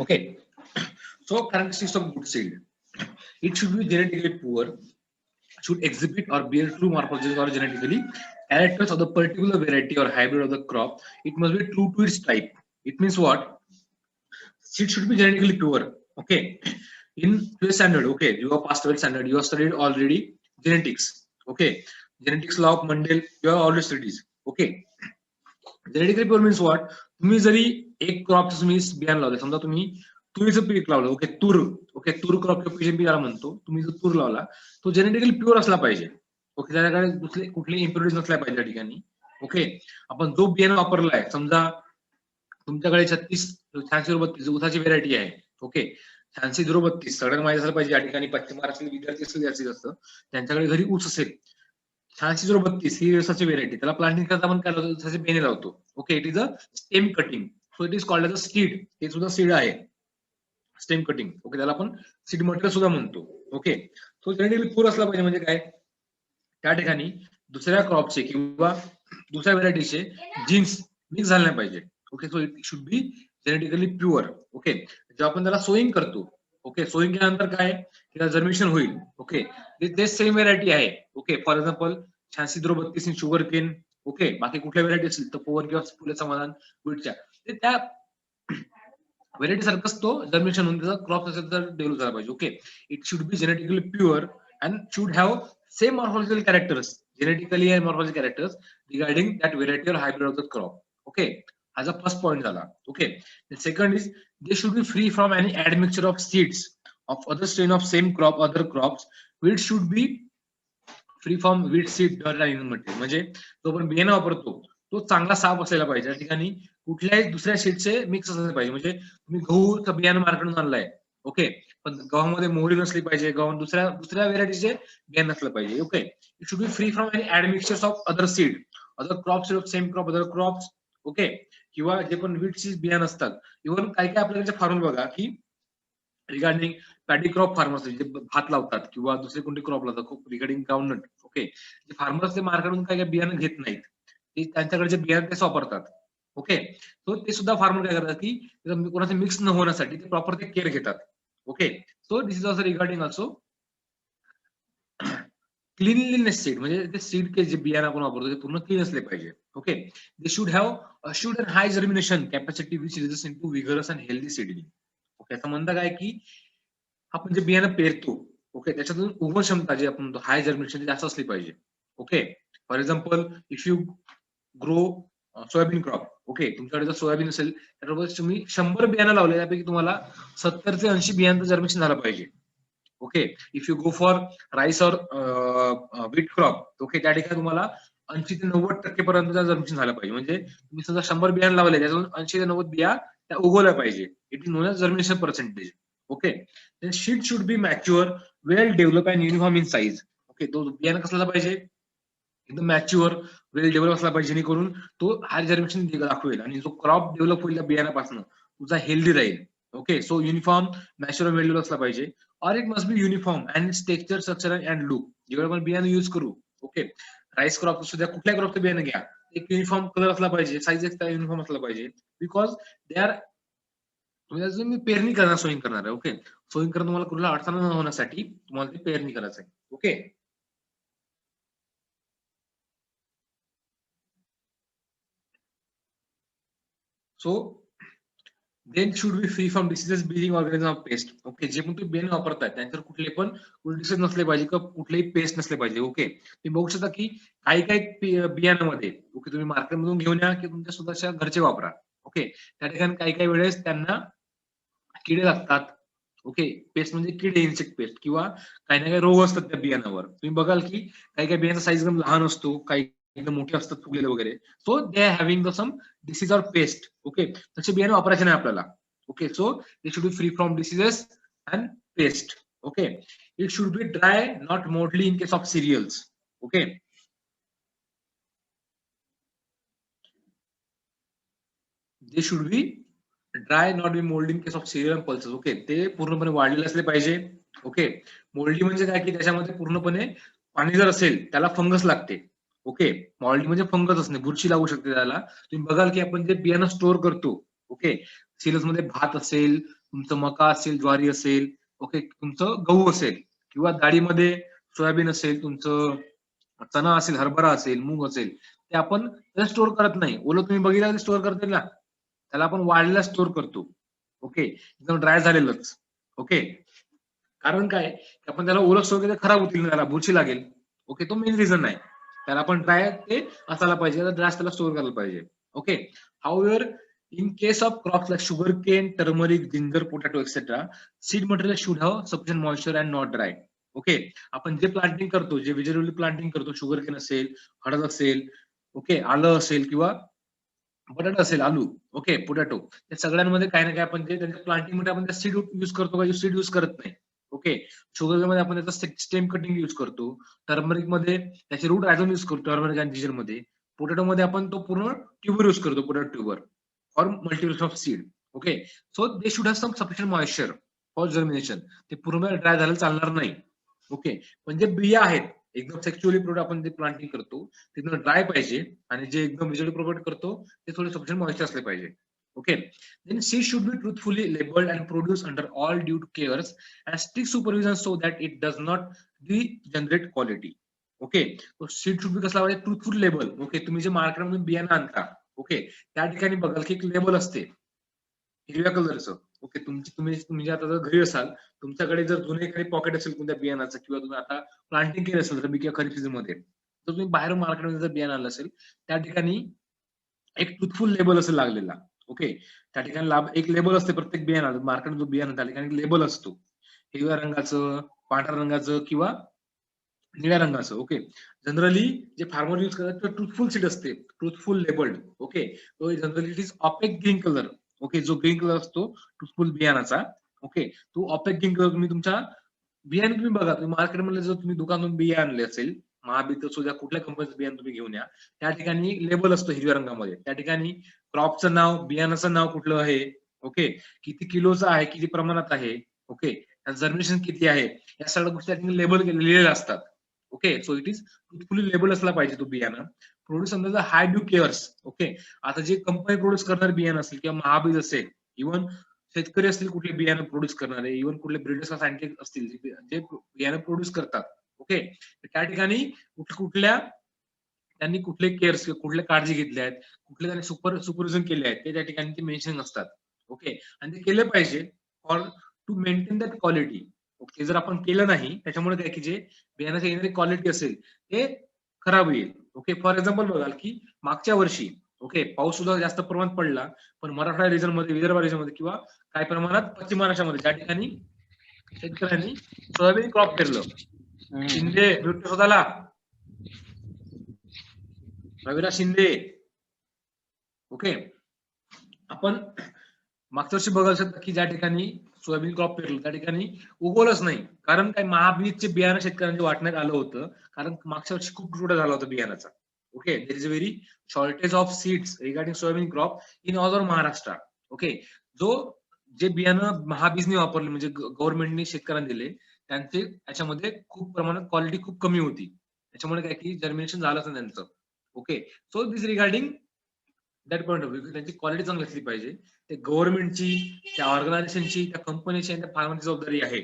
Okay, so characteristics of good seed. It should be genetically poor, should exhibit or bear true morphologies or genetically characters of the particular variety or hybrid of the crop. It must be true to its type. It means what? Seed should be genetically pure. Okay, in 12th standard, okay, you have passed 12th standard, you have studied already genetics. Okay, genetics law of Mendel, you have already studied. Okay. Genetically pure means what, तुम्ही जरी एक crop तुम्ही बियाणं लावलं, समजा तुम्ही तुरीचं पीक लावलं, ओके, तूर, ओके, तूर क्रॉप पीक त्याला म्हणतो, तुम्ही जर तूर लावला तो जेनेटिकली प्युअर असला पाहिजे. ओके, त्याच्याकडे दुसरे कुठले इम्प्युरिटीज नसल्या पाहिजे त्या ठिकाणी. ओके, आपण जो बियाणं वापरलाय, समजा तुमच्याकडे 36 ऊसाची व्हेरायटी आहे. ओके, 86 सगळ्यांना माहिती असलं पाहिजे या ठिकाणी पश्चिम महाराष्ट्रातील विद्यार्थी असतील जास्तीत जास्त, त्यांच्याकडे घरी ऊस असेल. 86 ही ऊसाची व्हेरायटी, त्याला प्लांटिंग करता आपण काय लावतो, ऊसाचे बेणे लावतो. Okay, it is a stem cutting, so it is called age a seed. हे सुद्धा सीड आहे, स्टेम कटिंग. ओके, त्याला आपण सीड मटेरियल सुद्धा म्हणतो. ओके, सो जेनेटिकली प्युअर असला पाहिजे म्हणजे काय, त्या ठिकाणी दुसऱ्या क्रॉपचे किंवा दुसऱ्या व्हेरायटीचे जीन्स मिक्स झाले नाही पाहिजे. Okay, so it should B genetically pure. Okay, जेव्हा आपण त्याला सोईंग करतो, ओके, सोईंग केल्यानंतर काय, त्याला जर्मिनेशन होईल. ओके, ते सेम व्हेरायटी आहे. Okay, for example 86-032 in sugar cane. Okay, बाकी कुठल्या व्हेरायटी असतील तर पवन किंवा फुले समाधान बीटच्या, ते त्या व्हेरायटी सारखंच तो जर्मिनेशन होऊन त्याचा क्रॉप डेव्हलप झाला पाहिजे. Okay, it should B genetically pure and should have same morphological characters, genetically and morphological characters regarding that variety or hybrid of the crop. Okay, as a first point zala. Okay, the second is they should be free from any admixture of seeds of other strain of same crop, other crops. Weed should be free from weed seed dirt and material. म्हणजे जो आपण बियाणं वापरतो तो चांगला साफ असलेला पाहिजे, त्या ठिकाणी कुठल्याही दुसऱ्या सीडचे मिक्स असले पाहिजे. म्हणजे तुम्ही गहूचं बियाणं मार्केटून आणलाय, ओके, पण गव्हामध्ये मोहरी नसली पाहिजे, गव्हा दुसऱ्या दुसऱ्या व्हेरायटीचे बियाणं नसलं पाहिजे. Okay, it should be free from any admixtures of other seed, other crops of same crop, other crops. Okay, किंवा जे पण वीटची बियाणं असतात, इव्हन काय काय आपल्याकडे फार्मर बघा की रिगार्डिंग पॅडी क्रॉप फार्मर्स जे भात लावतात किंवा दुसरे कोणते क्रॉप लावतात रिगार्डिंग ग्राउंडनट. ओके, जे फार्मर्स ते मार्केटून काय काय बियाणं घेत नाहीत, ते त्यांच्याकडे जे बियाणं तेच वापरतात. ओके, सो ते सुद्धा फार्मर काय करतात की कोणाचे मिक्स न होण्यासाठी ते प्रॉपर ते केअर घेतात. Okay, so this is also regarding also cleanliness seed, म्हणजे ते सीड के जे बियाणं आपण वापरतो ते पूर्ण क्लीन असले पाहिजे. Okay, they should have should and high germination capacity which results into vigorous and healthy seedling. Okay, असं म्हणतात काय की आपण जे बियाणं पेरतो, ओके, त्याच्यातून उगवण क्षमता जे आपण हाय जर्मिनेशन जास्त असली पाहिजे. Okay, for example if you grow soybean crop, okay, तुमच्याकडे जर सोयाबीन असेल त्याबरोबर तुम्ही 100 बियाणं लावले, त्यापैकी तुम्हाला 70 ते 80 बियाणं जर्मिनेशन झालं पाहिजे. Okay, if you go for rice और व्हीट क्रॉप, ओके, त्या ठिकाणी तुम्हाला 80 ते 90% पर्यंत जर्मिनेशन झालं पाहिजे. म्हणजे तुम्ही समजा 100 बियाणं लावले, त्यातून 80 ते 90 बिया त्या उगवल्या पाहिजे. It is known as germination percentage. Okay, seed should be mature, well develop and uniform in size. Okay, तो बियाणं कसला पाहिजे, एकदम मॅच्युअर, वेल डेव्हलप असला पाहिजे, जेणेकरून तो हाय जर्मिनेशन दाखवेल आणि जो क्रॉप डेव्हलप होईल त्या बियाण्यापासून तुझा हेल्दी राहील. Okay, so uniform, mature, well develop असला पाहिजे. और it must be uniform and texture, structure and look. जेव्हा आपण बियाणं युज करू, ओके, राईस क्रॉप सुद्धा कुठल्या क्रॉपचं बियाणं घ्या, एक युनिफॉर्म कलर असला पाहिजे, साईज एक युनिफॉर्म असला पाहिजे. बिकॉज दे आर, तुम्ही पेरणी करणार, सोईंग करणार आहे. ओके, सोईंग करणं तुम्हाला कुठला अडचण न होण्यासाठी तुम्हाला ते पेरणी करायचं आहे. Okay, so then should be free from diseases, breeding organism of pest. Okay, जे पण तुम्ही बियाणे वापरताय त्यांच्यावर कुठले पण डिसीज नसले पाहिजे किंवा कुठलेही पेस्ट नसले पाहिजे. ओके, तुम्ही बघू शकता की काही काही बियाण्यामध्ये, ओके, तुम्ही मार्केटमधून घेऊन या की तुमच्या स्वतःच्या घरचे वापरा. ओके, त्या ठिकाणी काही काही वेळेस त्यांना किडे लागतात. ओके, पेस्ट म्हणजे किडे, इन्सेक्ट पेस्ट किंवा काही ना काही रोग असतात त्या बियाणावर. तुम्ही बघाल की काही काही बियांचा साईज एकदम लहान असतो, काही एकदम मोठे असतात फुगलेले वगैरे. So they are having some disease or pest. Okay, तसे बियाणे वापरायचे नाही आपल्याला. Okay, so they should be free from diseases and pest. Okay, it should be dry, not mouldy in case of cereals. Okay, they should be dry, not be mould in case of cereal pulses. Okay, ते पूर्णपणे वाढलेले असले पाहिजे. Okay, मोल्डी म्हणजे काय की त्याच्यामध्ये पूर्णपणे पाणी जर असेल त्याला फंगस लागते. ओके, मोल्डी म्हणजे फंगस असणे, बुरशी लागू शकते त्याला. तुम्ही बघाल की आपण जे बियाणं स्टोअर करतो, ओके, सिरियल्स मध्ये भात असेल, तुमचं मका असेल, ज्वारी असेल, ओके, तुमचं गहू असेल किंवा डाळीमध्ये सोयाबीन असेल, तुमचं चणा असेल, हरभरा असेल, मूग असेल, ते आपण स्टोअर करत नाही. ओलं तुम्ही बघितलं स्टोअर करते ना, त्याला आपण वाळलेला स्टोअर करतो. ओके, एकदम ड्राय झालेलंच. ओके, कारण काय, आपण त्याला ओलं स्टोअर केलं खराब होतील, त्याला बुरशी लागेल. ओके, तो मेन रिझन आहे. त्याला पण ड्राय ते असायला पाहिजे, ड्राय त्याला स्टोअर करायला पाहिजे. Okay. हाऊएव्हर in case of crops like sugarcane, turmeric, ginger, potato, etc., seed material should have sufficient moisture and not dry. Okay. आपण जे प्लांटिंग करतो, जे व्हेजिटेबल प्लांटिंग करतो, शुगरकेन असेल, हळद असेल, ओके, आलं असेल किंवा बटाटा असेल, आलू, ओके, पोटॅटो, या सगळ्यांमध्ये काही ना काही आपण जे त्यांच्या प्लांटिंग मध्ये आपण सीड युज करतो का, सीड युज करत नाही. ओके. शुगर मध्ये आपण त्याचा स्टेम कटिंग युज करतो. टर्मरिक मध्ये त्याचे रूट ऍझोन युज करतो, टर्मरिक आणि जिंजर मध्ये. पोटॅटो मध्ये आपण तो पूर्ण ट्युबर युज करतो, potato tuber or multiple of seed. Okay, so they should have some sufficient moisture for germination. ते पूर्ण ड्राय झालं चालणार नाही. ओके. पण जे बिया आहेत एकदम सेक्च्युअली प्रोडक्ट आपण जे प्लांटिंग करतो ते एकदम ड्राय पाहिजे, आणि जे एकदम व्हिज्युअली प्रोडक्ट करतो ते थोडे सफिशियंट मॉइश्चर असले पाहिजे. Okay. Then seed should be truthfully labelled and produce under all due cares and strict supervision so that it does not generate quality. Okay. तो सीड शुड बी कसला पाहिजे, truthful label. Okay. तुम्ही जे मार्केटमधून बियाणं आणता, ओके, त्या ठिकाणी बघाल की एक लेबल असते हिरव्या कलरचं. ओके. तुम्ही आता जर घरी असाल, तुमच्याकडे जर जुने काही पॉकेट असेल कोणत्या बियाणाचं, किंवा तुम्ही आता प्लांटिंग केलं असेल रबी किंवा खरीप सीझन मध्ये, तर तुम्ही बाहेर मार्केटमध्ये जर बियाणं आणलं असेल, त्या ठिकाणी एक ट्रुथफुल लेबल असेल लागलेला. ओके. त्या ठिकाणी एक लेबल असते प्रत्येक बियाणा, मार्केट जो बियाणा त्या ठिकाणी लेबल असतो हिरव्या रंगाचं, पांढऱ्या रंगाचं किंवा निळ्या रंगाचं. ओके. जनरली जे फार्मर युज करतात ते ट्रुथफुल सीड असते, ट्रुथफुल लेबल्ड. ओके. तो generally it is opaque green colour. Okay. जो ग्रीन कलर असतो ट्रुथफुल बियाणाचा, ओके, तो ऑपेक ग्रीन कलर तुम्ही तुमच्या बियाणे तुम्ही बघा, तुम्ही मार्केटमध्ये जर तुम्ही दुकानातून बिया आणले असेल, महाबीज सुद्धा कुठल्या कंपनीचं बियाणं तुम्ही घेऊन या, त्या ठिकाणी लेबल असतो हिरव्या रंगामध्ये. त्या ठिकाणी क्रॉपचं नाव, बियाणाचं नाव कुठलं आहे, ओके, किती किलोचं आहे, किती प्रमाणात आहे, ओके, जर्मिनेशन किती आहे, या सगळ्या गोष्टी त्या ठिकाणी लेबल लिहिलेल्या असतात. Okay. So it is truthfully label असला पाहिजे तो बियाणं. Produce under the high due cares. Okay. आता जे कंपनी प्रोड्यूस करणार बियाणं असेल किंवा महाबीज असेल, इव्हन शेतकरी असतील कुठले बियाणं प्रोड्यूस करणारे, इव्हन कुठले ब्रिडर्स सायंटिस्ट असतील जे बियाणं प्रोड्यूस करतात, ओके, त्या ठिकाणी कुठल्या त्यांनी कुठले केअर्स किंवा कुठल्या काळजी घेतल्या आहेत, कुठले त्यांनी सुपरविजन केले आहेत, ते त्या ठिकाणी ते मेन्शन असतात. ओके. आणि ते केले पाहिजे for to maintain that quality. Okay. जर आपण केलं नाही, त्याच्यामुळे काय की जे बियाण्याची येणारी क्वालिटी असेल ते खराब होईल. ओके. फॉर एक्झाम्पल बघाल की मागच्या वर्षी, ओके, पाऊस सुद्धा जास्त प्रमाणात पडला, पण मराठवाडा रिजन मध्ये, विदर्भ रिजन मध्ये किंवा काही प्रमाणात पश्चिम महाराष्ट्रामध्ये ज्या ठिकाणी शेतकऱ्यांनी सोयाबीन क्रॉप पेरलं. शिंदे मृत्यू स्वतःला, रविराज शिंदे. ओके. आपण मागच्या वर्षी बघायला शकता की ज्या ठिकाणी सोयाबीन क्रॉप पेरलं त्या ठिकाणी उगवलंच नाही, कारण काय, महाबीजचे बियाणं शेतकऱ्यांचे वाटण्यात आलं होतं, कारण मागच्या वर्षी खूप तुटवडा झाला होता बियाणाचा. Okay. There is a very shortage of seeds regarding soybean crop in all over Maharashtra. Okay. जे बियाणं महाबीजने वापरले, म्हणजे गव्हर्नमेंटने शेतकऱ्यांना दिले, त्यांचे याच्यामध्ये खूप प्रमाणात क्वालिटी खूप कमी होती, त्याच्यामुळे काय की जर्मिनेशन झालंच नाही त्यांचं. Okay. So this regarding that point of view, त्यांची क्वालिटी चांगली असली पाहिजे. ते गव्हर्नमेंटची, त्या ऑर्गनायझेशनची, त्या कंपनीची आणि त्या फार्मरची जबाबदारी आहे.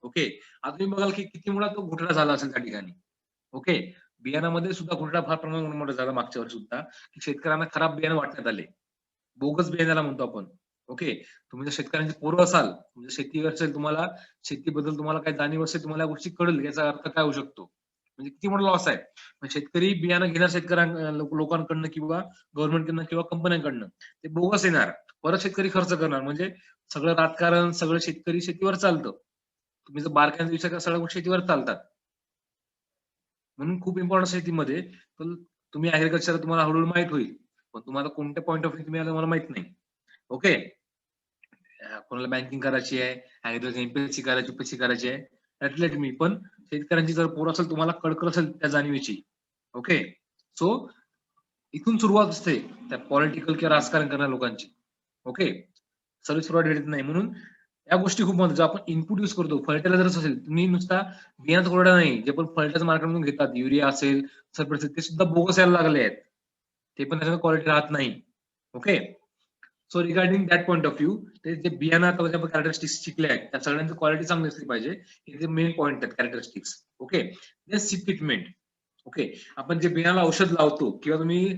ओके. आता तुम्ही बघाल की किती मोठा तो घोटाळा झाला असेल त्या ठिकाणी. ओके. बियाणामध्ये सुद्धा घोटाळा फार प्रमाणात मोठा झाला मागच्या वर्षी सुद्धा, की शेतकऱ्यांना खराब बियाणं वाटण्यात आले, बोगस बियाण्याला म्हणतो आपण. ओके. तुम्ही जर शेतकऱ्यांचे पोरं असाल, म्हणजे शेतीवर असेल, तुम्हाला शेतीबद्दल तुम्हाला काही जाणीव असेल, तुम्हाला या गोष्टी कळेल याचा अर्थ काय होऊ शकतो, म्हणजे किती मोठा लॉस आहे. शेतकरी बियाणं घेणार लोकांकडनं किंवा गव्हर्नमेंटकडनं किंवा कंपन्यांकडनं, ते बोगस येणार, परत शेतकरी खर्च करणार, म्हणजे सगळं राजकारण, सगळं शेतकरी शेतीवर चालतं. तुम्ही जर बारकाईने विचार करा, सगळ्या गोष्टी शेतीवर चालतात. म्हणून खूप इम्पॉर्टन्ट शेतीमध्ये. पण तुम्ही ऍग्रिकल्चर तुम्हाला हळूहळू माहित होईल, पण तुम्हाला कोणत्या पॉईंट ऑफ व्ह्यू तुम्ही मला माहित नाही. ओके. कोणाला बँकिंग करायची आहे, ऍग्रिकल्चर एमपीएससी करायची, यूपीएससी करायची आहे, ऍटलेट मी पण, शेतकऱ्यांची जर पोर असेल, तुम्हाला कळकळ असेल त्या जाणीवेची. ओके. सो इथून सुरुवात असते त्या पॉलिटिकल किंवा राजकारण करणाऱ्या लोकांची. ओके. सर्व्हिस प्रोव्हाइड भेटत नाही, म्हणून या गोष्टी खूप महत्वाच्या. आपण इनपुट युज करतो, फर्टिलायझर असेल, तुम्ही नुसता बियाणं कोरडा नाही, जे पण फर्टिलायझर मार्केटमधून घेतात, युरिया असेल, ते सुद्धा बोगस यायला लागले आहेत, ते पण त्याच्यामध्ये क्वालिटी राहत नाही. Okay. So regarding that point of view, ते जे बियाणं कॅरेक्टरिस्टिक्स शिकले आहेत, त्या सगळ्यांची क्वालिटी चांगली असली पाहिजे, हे मेन पॉईंट आहेत characteristics. Okay. Seed treatment. Okay. आपण जे बियाणाला औषध लावतो, किंवा तुम्ही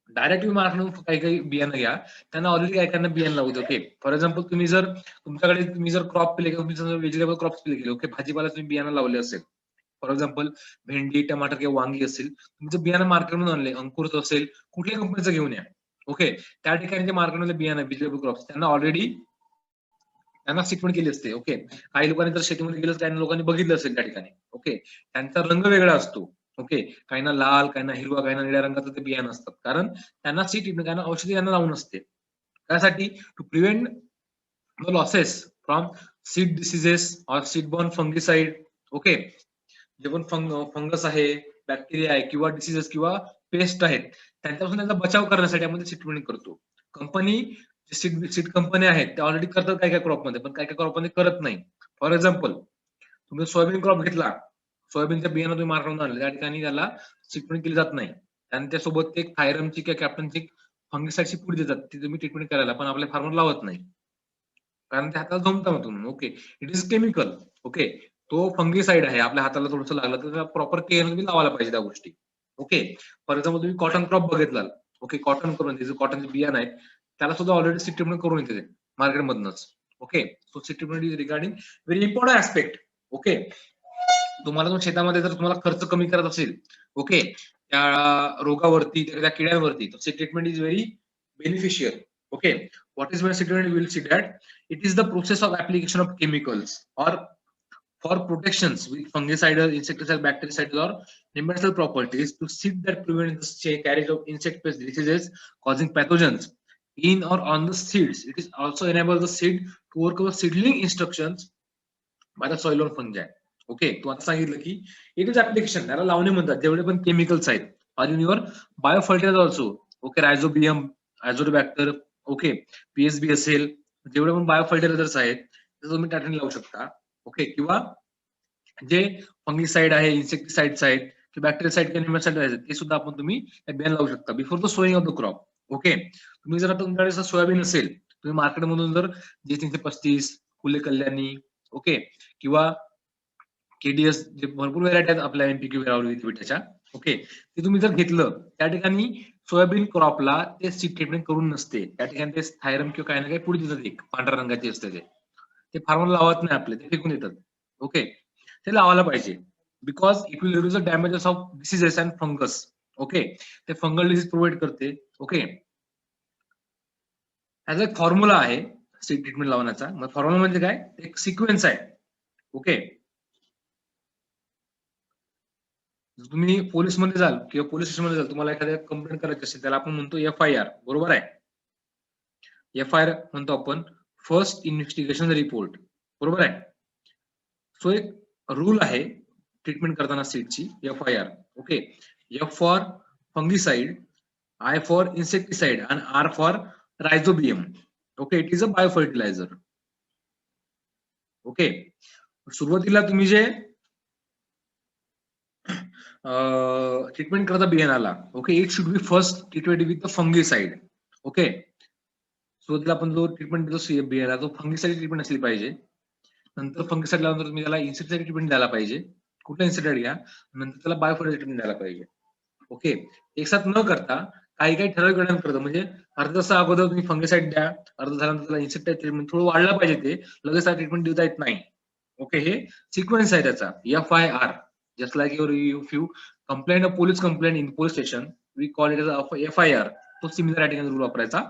डायरेक्टली मार्केटमधून काही काही बियाणं घ्या, त्यांना ऑलरेडी काय त्यांना बियाणं लावतो. ओके. फॉर एक्झाम्पल तुम्ही जर क्रॉप केले, किंवा तुम्ही व्हेजिटेबल क्रॉप्स केले, ओके, भाजीपाला तुम्ही बियाणं लावले असेल, फॉर एक्झाम्पल भेंडी, टमाटर किंवा वांगी असेल, तुमचं बियाणं मार्केटमधून आणले, अंकुरच असेल, कुठल्याही कंपनीचं घेऊन या. ओके, त्या ठिकाणी जे मार्केटमध्ये बियाणं व्हेजिटेबल क्रॉप्स त्यांना ऑलरेडी त्यांना शिकवण केली असते. ओके, काही लोकांनी तर शेतीमध्ये गेलं, काही लोकांनी बघितलं असेल त्या ठिकाणी. ओके, त्यांचा रंग वेगळा असतो. ओके, काहींना लाल, काहींना हिरवा, काहींना निळ्या रंगाचं ते बियाणं असतात, कारण त्यांना सीड ट्रीटमेंट, त्यांना औषधी त्यांना लावून असते. त्यासाठी to prevent the losses from seed diseases or seedborne fungicide. Okay, जे पण फंगस आहे, बॅक्टेरिया आहे किंवा डिसीजेस किंवा पेस्ट आहेत, त्यांच्यापासून त्यांचा बचाव करण्यासाठी आपण सीड ट्रीटमेंट करतो. कंपनी सीड कंपनी आहेत त्या ऑलरेडी करतात काय काय क्रॉप मध्ये, पण काय काय क्रॉप मध्ये करत नाही. फॉर एक्झाम्पल, तुम्ही सोयाबीन क्रॉप घेतला, सोयाबीनच्या बियाणं तुम्ही मार्केटमधून आणलं, त्या ठिकाणी त्याला सीड ट्रीटमेंट केली जात नाही. आणि त्यासोबत एक थायरमची किंवा कॅप्टनची फंगिसाइडची पुडी देतात, ती तुम्ही ट्रीटमेंट करायला, पण आपल्या फार्मर लावत नाही, कारण ते हाताला जमतं म्हणून. Okay, it is chemical. Okay, तो फंगिसाइड आहे, आपल्या हाताला थोडंसं लागलं तर प्रॉपर केअर तुम्ही लावायला पाहिजे त्या गोष्टी. ओके, फॉर एक्झाम्पल तुम्ही कॉटन क्रॉप बघितला, ओके, कॉटन करून जे कॉटनचे बियाणं आहेत त्याला सुद्धा ऑलरेडी सीड ट्रीटमेंट करून येते मार्केटमधनच. Okay, so seed treatment is regarding very important aspect. Okay, तुम्हाला जर शेतामध्ये जर तुम्हाला खर्च कमी करत असेल, ओके, त्या रोगावरती, त्या किड्यांवरती, seed treatment is very beneficial. Okay, what is seed treatment? We will see that it is the process of application of chemicals or for protections with fungicidal, insecticidal, bactericidal or nematodal properties to seed that prevent the carriage of insect pest diseases causing pathogens in or on the seeds. It is also enable the seed to work with seedling instructions by the soil or fungi. Okay, तू आता सांगितलं की it is application, त्याला लावणे म्हणतात, जेवढे पण chemicals आहेत, और in your bio fertilizer also. Okay, rhizobium, azotobacter, okay, PSB असेल, जेवढे पण बायो फर्टिलायझर्स आहेत ते तुम्ही त्या ठिकाणी लावू शकता. ओके, किंवा जे फंगिसाइड आहे, इन्सेक्टिसाइड्स आहेत, की बॅक्टेरियासाइड किंवा निमेटसाइड आहेत, ते सुद्धा आपण तुम्ही बियाण लावू शकता before the sowing of the crop. Okay, तुम्ही जर आता तुमच्याकडे सोयाबीन असेल, तुम्ही मार्केटमधून जर J335, फुले कल्याणी, ओके, किंवा केडीएस, जे भरपूर व्हरायटी आहेत आपल्या एमपीक्यू विटाच्या, ओके, ते तुम्ही जर घेतलं, त्या ठिकाणी सोयाबीन क्रॉपला ते सीड ट्रीटमेंट करून नसते, त्या ठिकाणी ते थायरम किंवा काही ना काही पुढे देतात, एक पांढऱ्या रंगाची असते, ते फार्मर लावत नाही आपले, ते फेकून देतात. ओके, ते लावायला पाहिजे, because it will reduce the damages of diseases and fungus. Okay, ते फंगल डिसीज प्रोव्हाइड करते. ओके, ऍज अ फॉर्म्युला आहे सीड ट्रीटमेंट लावण्याचा. मग फॉर्म्युला म्हणजे काय, एक सिक्वेन्स आहे. ओके, तुम्ही पोलीस मध्ये जाल किंवा पोलीस स्टेशन मध्ये जाल, तुम्हाला एखाद्या कंप्लेंट करायची असेल, त्याला आपण म्हणतो FIR, बरोबर आहे. FIR म्हणतो आपण, फर्स्ट इन्व्हेस्टिगेशन रिपोर्ट, बरोबर आहे. सो एक रूल आहे ट्रीटमेंट करताना सीडची, FIR. Okay, F for fungicide, I for insecticide आणि R for rhizobium. Okay, it is a bio fertilizer. Okay, सुरुवातीला तुम्ही जे ट्रीटमेंट करता बियाणाला, okay, it should be first treatment with the fungicide. Okay, सुरुवातीला आपण जो ट्रीटमेंट देतो बियाणा, तो फंगिसाइड ट्रीटमेंट असली पाहिजे. नंतर फंगिसाइड लावल्यानंतर तुम्ही त्याला इन्सेक्टिसाइड ट्रीटमेंट द्यायला पाहिजे, कुठला इन्सेक्टिसाइड घ्या, नंतर त्याला बायोफर्टिलायझर ट्रीटमेंट द्यायला पाहिजे. ओके, एक साथ न करता काही काही ठराविक वेळानं करतं, म्हणजे अर्धा तास अगोदर तुम्ही फंगिसाइड द्या, अर्धा झाल्यानंतर त्याला इन्सेक्टिसाइड ट्रीटमेंट थोडं वाढलं पाहिजे, ते लगेच ट्रीटमेंट देता येत नाही. ओके, हे सिक्वेन्स आहे त्याचा, FIR. Just like if you complain a police complaint in police station, we call it as a FIR. तो सिमिलर रूल वापरायचा.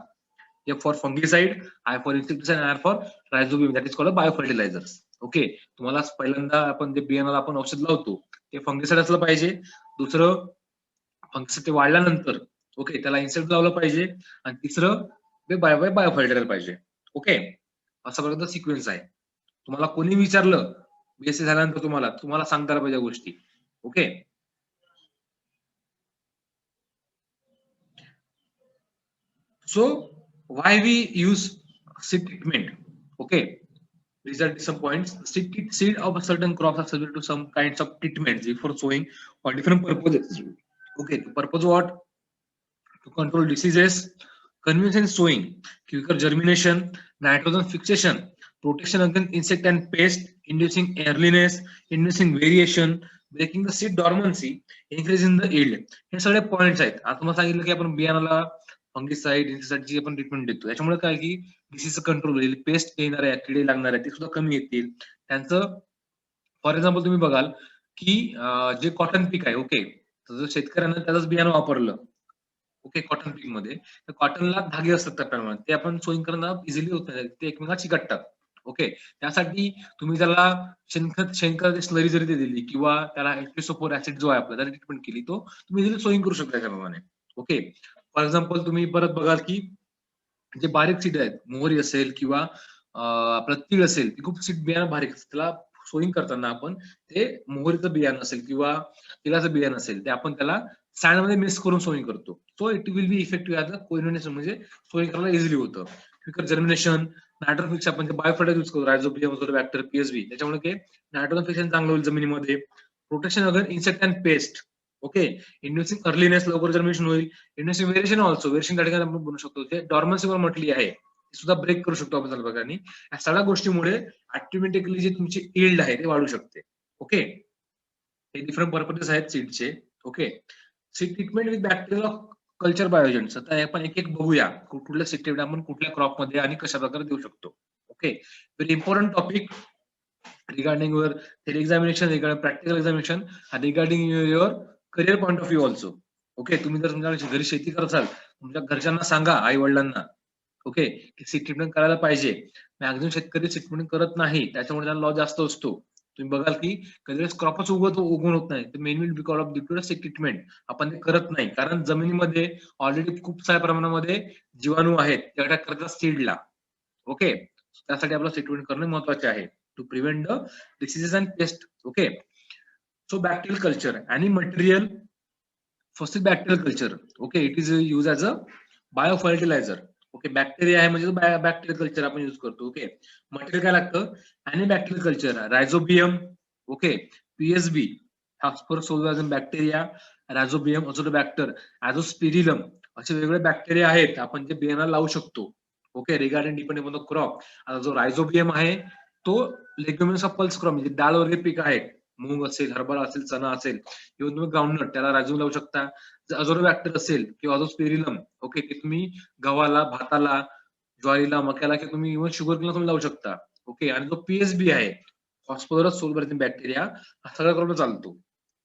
F for fungicide, I for insecticide, and R for rhizobium. That is called a biofertilizers. Okay, तुम्हाला पहिल्यांदा आपण जे बियाणाला आपण औषध लावतो ते फंगिसाइड असलं पाहिजे. दुसरं, फंगिसाइड ते वाढल्यानंतर, ओके, त्याला इन्सेक्ट लावलं पाहिजे. आणि तिसरं, ते बायोफर्टिलायझर पाहिजे. ओके, असा प्रकारचा सिक्वेन्स आहे. तुम्हाला कोणी विचारलं बीएससी झाल्यानंतर, तुम्हाला सांगता आल्या पाहिजे गोष्टी. Okay, so why we use seed treatment? Okay, these are some points. Seed of a certain crops are subject to some kinds of treatments before sowing for different purposes. Okay, the purpose what? To control diseases, convenient sowing, quicker germination, nitrogen fixation, protection against insect and pest, inducing earliness, inducing variation, breaking the seed dormancy, increasing the yield. हे सगळे points आहेत. आता तुम्हाला सांगितलं की आपण बियाणाला fungicide, इन्सेक्टिसाइडची आपण treatment देतो, त्याच्यामुळे काय की डिसीज कंट्रोल होईल, पेस्ट येणार आहे, किडे लागणार आहेत ते सुद्धा कमी येतील. त्यांचं फॉर एक्झाम्पल तुम्ही बघाल की जे कॉटन पीक आहे, ओके, तर जर शेतकऱ्यांना त्याच बियाणं वापरलं, ओके, कॉटन पीक मध्ये, तर कॉटनला धागे असतात त्या प्रमाणात, ते आपण सोईंग करणं इझिली होत नाही, ते एकमेकांना चिकटतात. ओके, त्यासाठी तुम्ही त्याला शेणखत स्लरी जरी दिली किंवा त्याला एल्फिसोफोर ऍसिड जो आहे आपला त्याला ट्रीटमेंट केली, तो तुम्ही इझिली सोईंग करू शकता त्याप्रमाणे. ओके, फॉर एक्झाम्पल तुम्ही परत बघाल की जे बारीक सीड आहेत, मोहरी असेल किंवा आपलं तीळ असेल, ती खूप सीड बियाणं बारीक असतं. त्याला सोईंग करताना आपण ते मोहरीचं बियाणं असेल किंवा तिळाचं बियाणं असेल, ते आपण त्याला सँडमध्ये मिक्स करून सोईंग करतो. So it will be effective as a कोइनोनेशन, म्हणजे सोईंग करायला इझिली होतं. क्विकर जर्मिनेशन, नायट्रोजन फिक्स आपण बायो फर्टायझर यूज करतो, रायझोबियम, बॅक्टर, पीएसबी, त्याच्यामुळे ते नायट्रोजन फिक्सेशन चांगलं होईल जमिनीमध्ये. Protection again insect and pest. Okay, inducing earliness, लवकर जर्मिनेशन होईल. इंड्युसिंग व्हेरिएशन ऑल्सो, व्हेरिएशन त्या ठिकाणी आपण बनू शकतो. ते डॉर्मन्सीवर म्हटली आहे, ती सुद्धा ब्रेक करू शकतो आपण त्याला प्रकारे. या सगळ्या गोष्टीमुळे ऑटोमॅटिकली जे तुमची यील्ड आहे ते वाढू शकते. ओके, हे डिफरंट पर्पजेस आहेत सीडचे. Okay, seed treatment with bacterial culture bioagents. आता आपण एक एक बघूया, कुठल्या सीड ट्रीटमेंट आपण कुठल्या क्रॉप मध्ये आणि कशा प्रकारे देऊ शकतो. Okay, very important topic regarding your theory examination, regarding practical examination, and regarding your career point of view also. Okay, तुम्ही जर तुमच्या घरी शेती करत असाल, तुमच्या घरच्यांना सांगा, आई वडिलांना, ओके, की सीड ट्रीटमेंट करायला पाहिजे. मॅक्झिमम शेतकरी सीड ट्रीटमेंट करत नाही, त्याच्यामुळे त्यांना लॉस जास्त असतो. तुम्ही बघाल की कधी वेळेस क्रॉपच उगवून होत नाही, men will because of due seed treatment. आपण ते करत नाही कारण जमिनीमध्ये ऑलरेडी खूप साऱ्या प्रमाणामध्ये जीवाणू आहेत, ते अटॅक करतात सीडला. ओके, त्यासाठी आपलं सीड ट्रीटमेंट करणं महत्वाचे आहे to prevent the diseases and pests. Okay, so bacterial culture, any material, first is bacterial culture. Okay, it is used as a biofertilizer. Okay, bacteria आहे म्हणजे बॅक्टेरियल कल्चर आपण use करतो. Okay, material काय लागतं, आणि bacterial culture, rhizobium, okay, PSB, phosphorus bacteria, rhizobium, azotobacter, azospirillum, असे वेगवेगळे bacteria आहेत आपण जे बियाणा लावू शकतो. Okay, regarding depending on the crop. आता जो रायझोबियम आहे तो लेग्युमिनस ऑफ पल्स क्रॉप, म्हणजे डाळ वगैरे पीक आहे, मूग असेल, हरभरा असेल, चना असेल, किंवा तुम्ही ग्राउंडनट त्याला राजू लावू शकता. जर अझोटोबॅक्टर असेल किंवा अझोस्पिरिलम, ओके, ते तुम्ही गव्हाला, भाताला, ज्वारीला, मक्याला, किंवा तुम्ही इव्हन शुगर केला तुम्ही लावू शकता. ओके, आणि जो पीएसबी आहे, फॉस्फरस सोल्बरिन बॅक्टेरिया, हा सगळ्या क्रॉपला चालतो.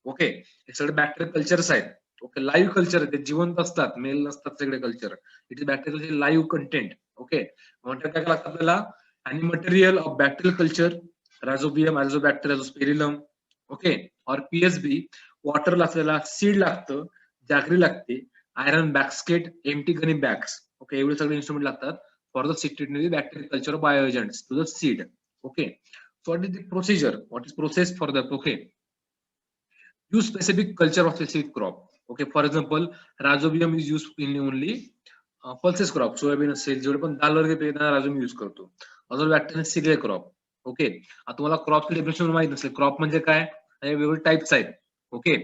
ओके, हे सगळे बॅक्टेरियल कल्चर्स आहेत. ओके, लाईव्ह कल्चर, ते जिवंत असतात, मेल नसतात सगळे culture. It is bacterial live content. Okay, म्हणतात काय लागतं आपल्याला, आणि material of bacterial culture, rhizobium, azotobacter, azospirillum, okay, और पीएसबी, वॉटर लागतं, सीड लागतं, जागरी लागते, iron basket, empty gunny bags. Okay, एवढे सगळे इन्स्ट्रुमेंट लागतात for the seed treatment, bacterial culture bio agents to the seed. Okay, so what is the procedure, what is process for the, okay, use specific culture of specific crop. Okay, for example, rhizobium is used in only pulses crop, soybean असेल, जेवढे पण दाल वर्ग पेरणारा rhizobium use करतो. अजून bacteria serial crop. Okay, आता तुम्हाला क्रॉपची definition माहित नसेल, क्रॉप म्हणजे काय, वेगवेगळे टाइप्स आहेत. ओके,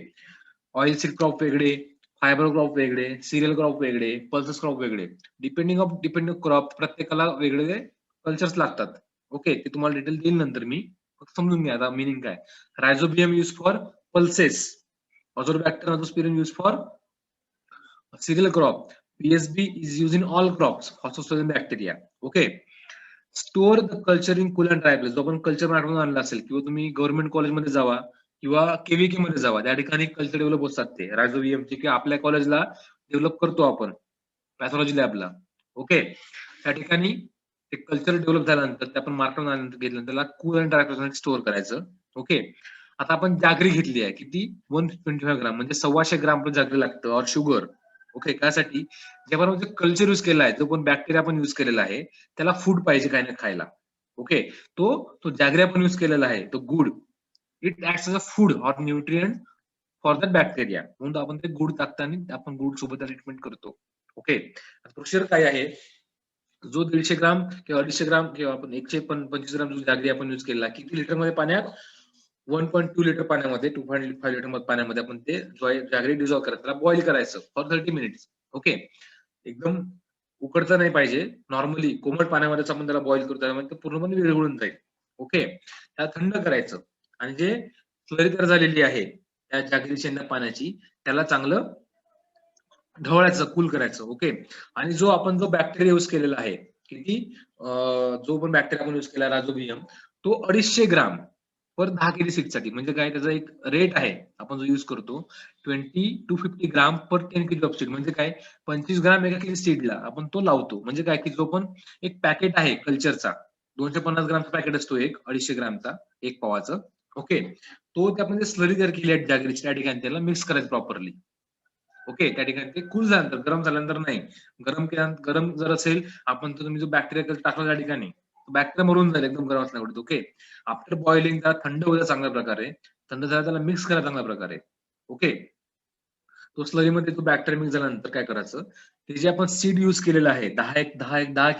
ऑइल सीड क्रॉप वेगळे, फायबर क्रॉप वेगळे, सिरियल क्रॉप वेगळे, पल्सेस क्रॉप वेगळे. डिपेंडिंग क्रॉप प्रत्येकाला वेगवेगळे कल्चर्स लागतात. ओके, ते तुम्हाला डिटेल देईल नंतर मी, फक्त समजून घ्या आता मिनिंग काय. Rhizobium use for pulses, Azotobacter, Azospirillum used for cereal crop, PSB is used in all crops, Phosphosporium bacteria. Okay, store the culture in cool and dry place. जो आपण कल्चर मॅटमधून आणला असेल, किंवा तुम्ही गव्हर्नमेंट कॉलेजमध्ये जावा किंवा केव्हीके मध्ये जावा, त्या ठिकाणी कल्चर डेव्हलप होतात ते रायझोबियमचे, की आपल्या कॉलेजला डेव्हलप करतो आपण पॅथॉलॉजी लॅबला. ओके, त्या ठिकाणी ते कल्चर डेव्हलप झाल्यानंतर ते आपण मार्केट घेतल्यानंतर त्याला cool and dry place store करायचं. ओके, आता आपण जागरी घेतली आहे, किती, 125 ग्राम, म्हणजे 125 ग्राम पण जागरी लागतं, और शुगर. ओके, त्यासाठी जेव्हा जे कल्चर युज केला आहे, जो पण बॅक्टेरिया आपण युज केलेला आहे, त्याला फूड पाहिजे काय ना खायला. ओके, तो जागरी आपण युज केलेला आहे, तो good, it acts as a food और न्यूट्रिएंट फॉर दॅट बॅक्टेरिया, म्हणून आपण ते गुड टाकताना आपण गुड सोबत ट्रीटमेंट करतो. ओके, प्रोसिजर काय आहे, जो 150 ग्राम किंवा 250 ग्राम किंवा आपण 125 ग्राम जो जागरी आपण युज केला, किती लिटर मध्ये पाण्यात, 1.2 लिटर पाण्यामध्ये, 2.5 लिटर पाण्यामध्ये आपण ते जागरी डिझॉल्व करायचं, त्याला बॉईल करायचं फॉर 30 मिनिट्स. ओके, एकदम उकडता नाही पाहिजे, नॉर्मली कोमट पाण्यामध्येच आपण त्याला बॉईल करतो, त्यामुळे ते पूर्णपणे विरघळून जाईल. ओके, त्याला थंड करायचं, आणि जे स्लरी तयार झालेली आहे त्या जागरीच्या पाण्याची, त्याला चांगलं ढवळायचं, कूल करायचं. ओके, आणि जो आपण जो बॅक्टेरिया युज केलेला आहे, किती, जो पण बॅक्टेरिया आपण युज केला रायझोबियम, तो 250 ग्राम पर 10 kg सीडसाठी. म्हणजे काय, त्याचा एक रेट आहे आपण जो यूज करतो 20 to 50 gram per 10 kg of seed. म्हणजे काय, 25 ग्राम एका किलो सीडला आपण तो लावतो. म्हणजे काय की जो पण एक पॅकेट आहे कल्चरचा 250 ग्रामचा पॅकेट असतो, एक 250 ग्रामचा, एक पावाचं. ओके, तो त्यामध्ये स्लरी तयार केली आहे जागरीची, त्या ठिकाणी त्याला मिक्स करायचं प्रॉपरली. ओके, त्या ठिकाणी ते कूल झाल्यानंतर, गरम झाल्यानंतर नाही, गरम जर असेल आपण, तर तुम्ही जो बॅक्टेरिया टाकला त्या ठिकाणी, बॅक्टेरिया मरून जाईल एकदम गरम असल्यामुळे. ओके, आफ्टर बॉइलिंग त्याला थंड होऊ द्या चांगल्या प्रकारे, थंड झाला त्याला मिक्स करा चांगल्या प्रकारे. ओके, तो स्लरीमध्ये तो बॅक्टेरिया मिक्स झाल्यानंतर काय करायचं, ते जे आपण सीड युज केलेलं आहे 10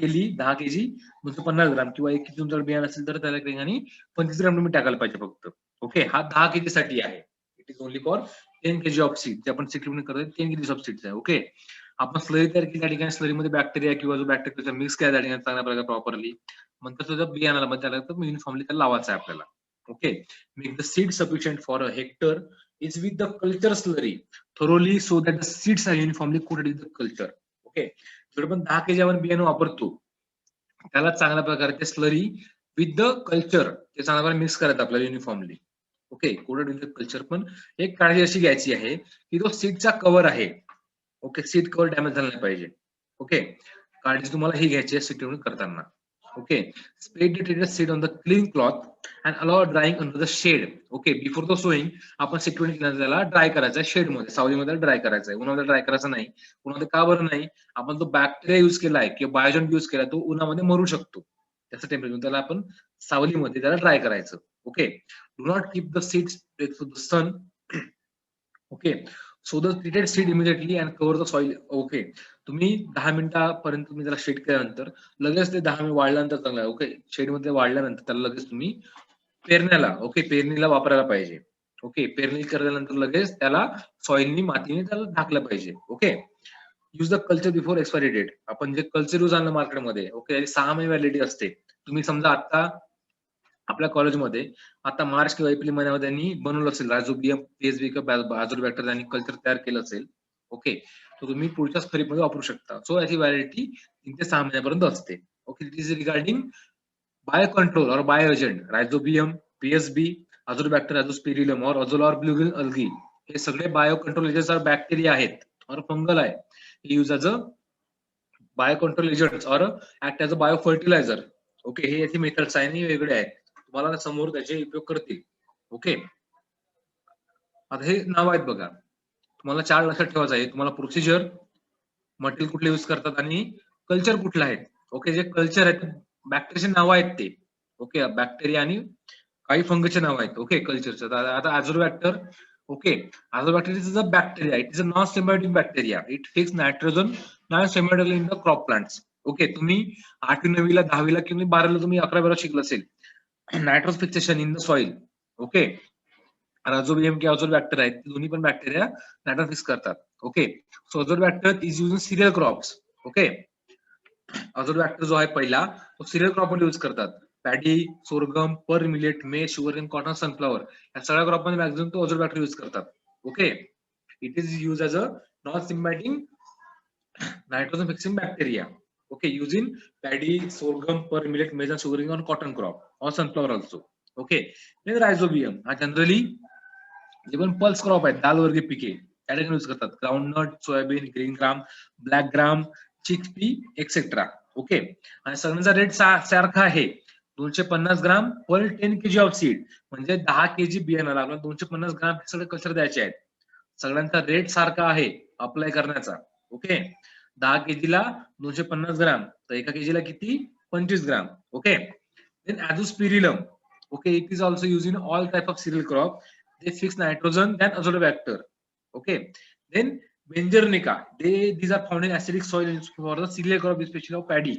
केजी 250 ग्राम, किंवा 1 केजी तुमच्याकडे बियाणं असेल तर त्याला ठिकाणी 25 ग्राम तुम्ही टाकायला पाहिजे फक्त. ओके, हा 10 केजी साठी आहे. It is only for 10 kg of seed. जे आपण सीड करतो 10 kg ऑफ सीड्स आहे. ओके, आपण स्लरी तयार केली, त्या ठिकाणी स्लरीमध्ये बॅक्टेरिया किंवा जो बॅक्टेरिया मिक्स केला त्या ठिकाणी चांगल्या प्रकारे प्रॉपरली, नंतर त्याच्या बियाणाला मध्ये त्याला युनिफॉर्मली त्याला लावायचं आहे आपल्याला. Okay, make the seed sufficient for a hectare is with the culture slurry thoroughly so that the seeds are uniformly coated in the culture. Okay, जेवढं पण 10 kg आपण बियाणं वापरतो त्याला चांगल्या प्रकारे ते स्लरी विथ द कल्चर ते चांगल्या प्रकारे मिक्स करायचं आपल्याला uniformly. Okay, coated with the culture. पण एक काळजी अशी घ्यायची आहे की तो सीडचा कव्हर आहे. ओके, सीड कव्हर डॅमेज झाला नाही पाहिजे. ओके, काळजी तुम्हाला ही घ्यायची आहे सीड करताना. Okay, spread the treated seed on the clean cloth and allow drying under the shade. Okay, before the sowing आपण सीड त्याला ड्राय करायचं आहे शेड मध्ये, सावलीमध्ये ड्राय करायचं आहे. उन्हामध्ये ड्राय करायचं नाही. उन्हामध्ये का बरं नाही, आपण जो बॅक्टेरिया युज केलाय किंवा बायोजंट युज केलाय तो उन्हामध्ये मरू शकतो. त्याचं टेम्परेचर, त्याला आपण सावलीमध्ये त्याला ड्राय करायचं. Okay, do not keep the seeds to the sun. Okay, so the treated seed immediately and cover the soil. Okay, तुम्ही 10 मिनिटापर्यंत तुम्ही त्याला शेड केल्यानंतर लगेच ते 10 मिनिट वाढल्यानंतर चांगलं. ओके, शेड मध्ये वाढल्यानंतर त्याला लगेच तुम्ही पेरण्याला, ओके, पेरणीला वापरायला पाहिजे. ओके, पेरणी केल्यानंतर लगेच त्याला सॉइलनी, मातीने त्याला ढाकलं पाहिजे. Okay, use the culture before expiry date. आपण जे कल्चर यूज आणलं मार्केटमध्ये, ओके, 6 महिने व्हॅलिडिटी असते. तुम्ही समजा आता आपल्या कॉलेजमध्ये आता मार्च किंवा एप्रिल महिन्यामध्ये त्यांनी बनवलं असेल रायझोबियम, पीएसबी किंवा अझोरबॅक्टर त्यांनी कल्चर तयार केलं असेल. ओके, तो तुम्ही पुढच्याच खरीपमध्ये वापरू शकता. सो याची व्हॅलिडिटी 3 ते 6 महिन्यापर्यंत असते. Okay, it is regarding bio control और bio agent, rhizobium, PSB, azotobacter, azospirillum और अझोला और ब्लूगिल अल्गी, हे सगळे बायो कंट्रोल एजंट्स और बॅक्टेरिया आहेत और फंगल आहे. Use as a bio control agents और act as a bio fertilizer. Okay, हे याचे मेथड्स आहे वेगळे आहेत, तुम्हाला समोर त्याचे उपयोग करतील. ओके, आता हे नाव आहेत बघा, तुम्हाला 4 लक्षात ठेवायचं आहे. तुम्हाला प्रोसिजर, मटेरियल कुठले यूज करतात आणि कल्चर कुठले आहेत. ओके, जे कल्चर आहेत बॅक्टेरियाचे नाव आहेत ते. ओके, बॅक्टेरिया आणि काही फंगसचे नाव आहेत. ओके, कल्चरचं आता azotobacter. Okay, azotobacter is a bacteria. It is a non symbiotic bacteria. It fix nitrogen non symbiotically in the crop plants. Okay, तुम्ही 8वी 9वीला 10वीला किंवा 12वीला तुम्ही 11वीला शिकलं असेल nitrogen fixation in the soil. Okay, rhizobium किंवा अझोरबॅक्टर आहेत, दोन्ही पण बॅक्टेरिया नायट्रोज फिक्स करतात. Okay, so azotobacter is use in cereal crops. Okay, azotobacter जो आहे पहिला तो सिरियल क्रॉप मध्ये यूज करतात. Paddy, sorghum, pearl millet, maize, sugar, cotton, sunflower या सगळ्या क्रॉप मध्ये मॅक्झिमम तो अझोरबॅक्टर यूज करतात. Okay, it is use as a non symbiotic nitrogen fixing bacteria. Okay, use in paddy, sorghum, pearl millet, मेज, sugaring on cotton crop और sunflower also. Okay, rhizobium हा generally जे पण pulse crop आहेत, दाल वर्गीय पिके त्या ठिकाणी यूज करतात. Groundnut, soybean, green gram, black gram, chickpea etcetera. Okay, आणि सगळ्यांचा रेट सारखा आहे, 250 gram per 10 kg of seed. म्हणजे 10 kg बियाणाला आपल्याला 250 ग्राम सगळे कल्चर द्यायचे आहेत. सगळ्यांचा रेट सारखा आहे अप्लाय करण्याचा. ओके, 10 kg ला 250 ग्राम, तर एका kg ला किती, 25 gram. Okay, then azospirillum. Okay, it is also use in all type of cereal crop. They fix nitrogen than azotobacter. Okay, then Benjernica. These are found in acidic soil for the cereal crop, especially of paddy.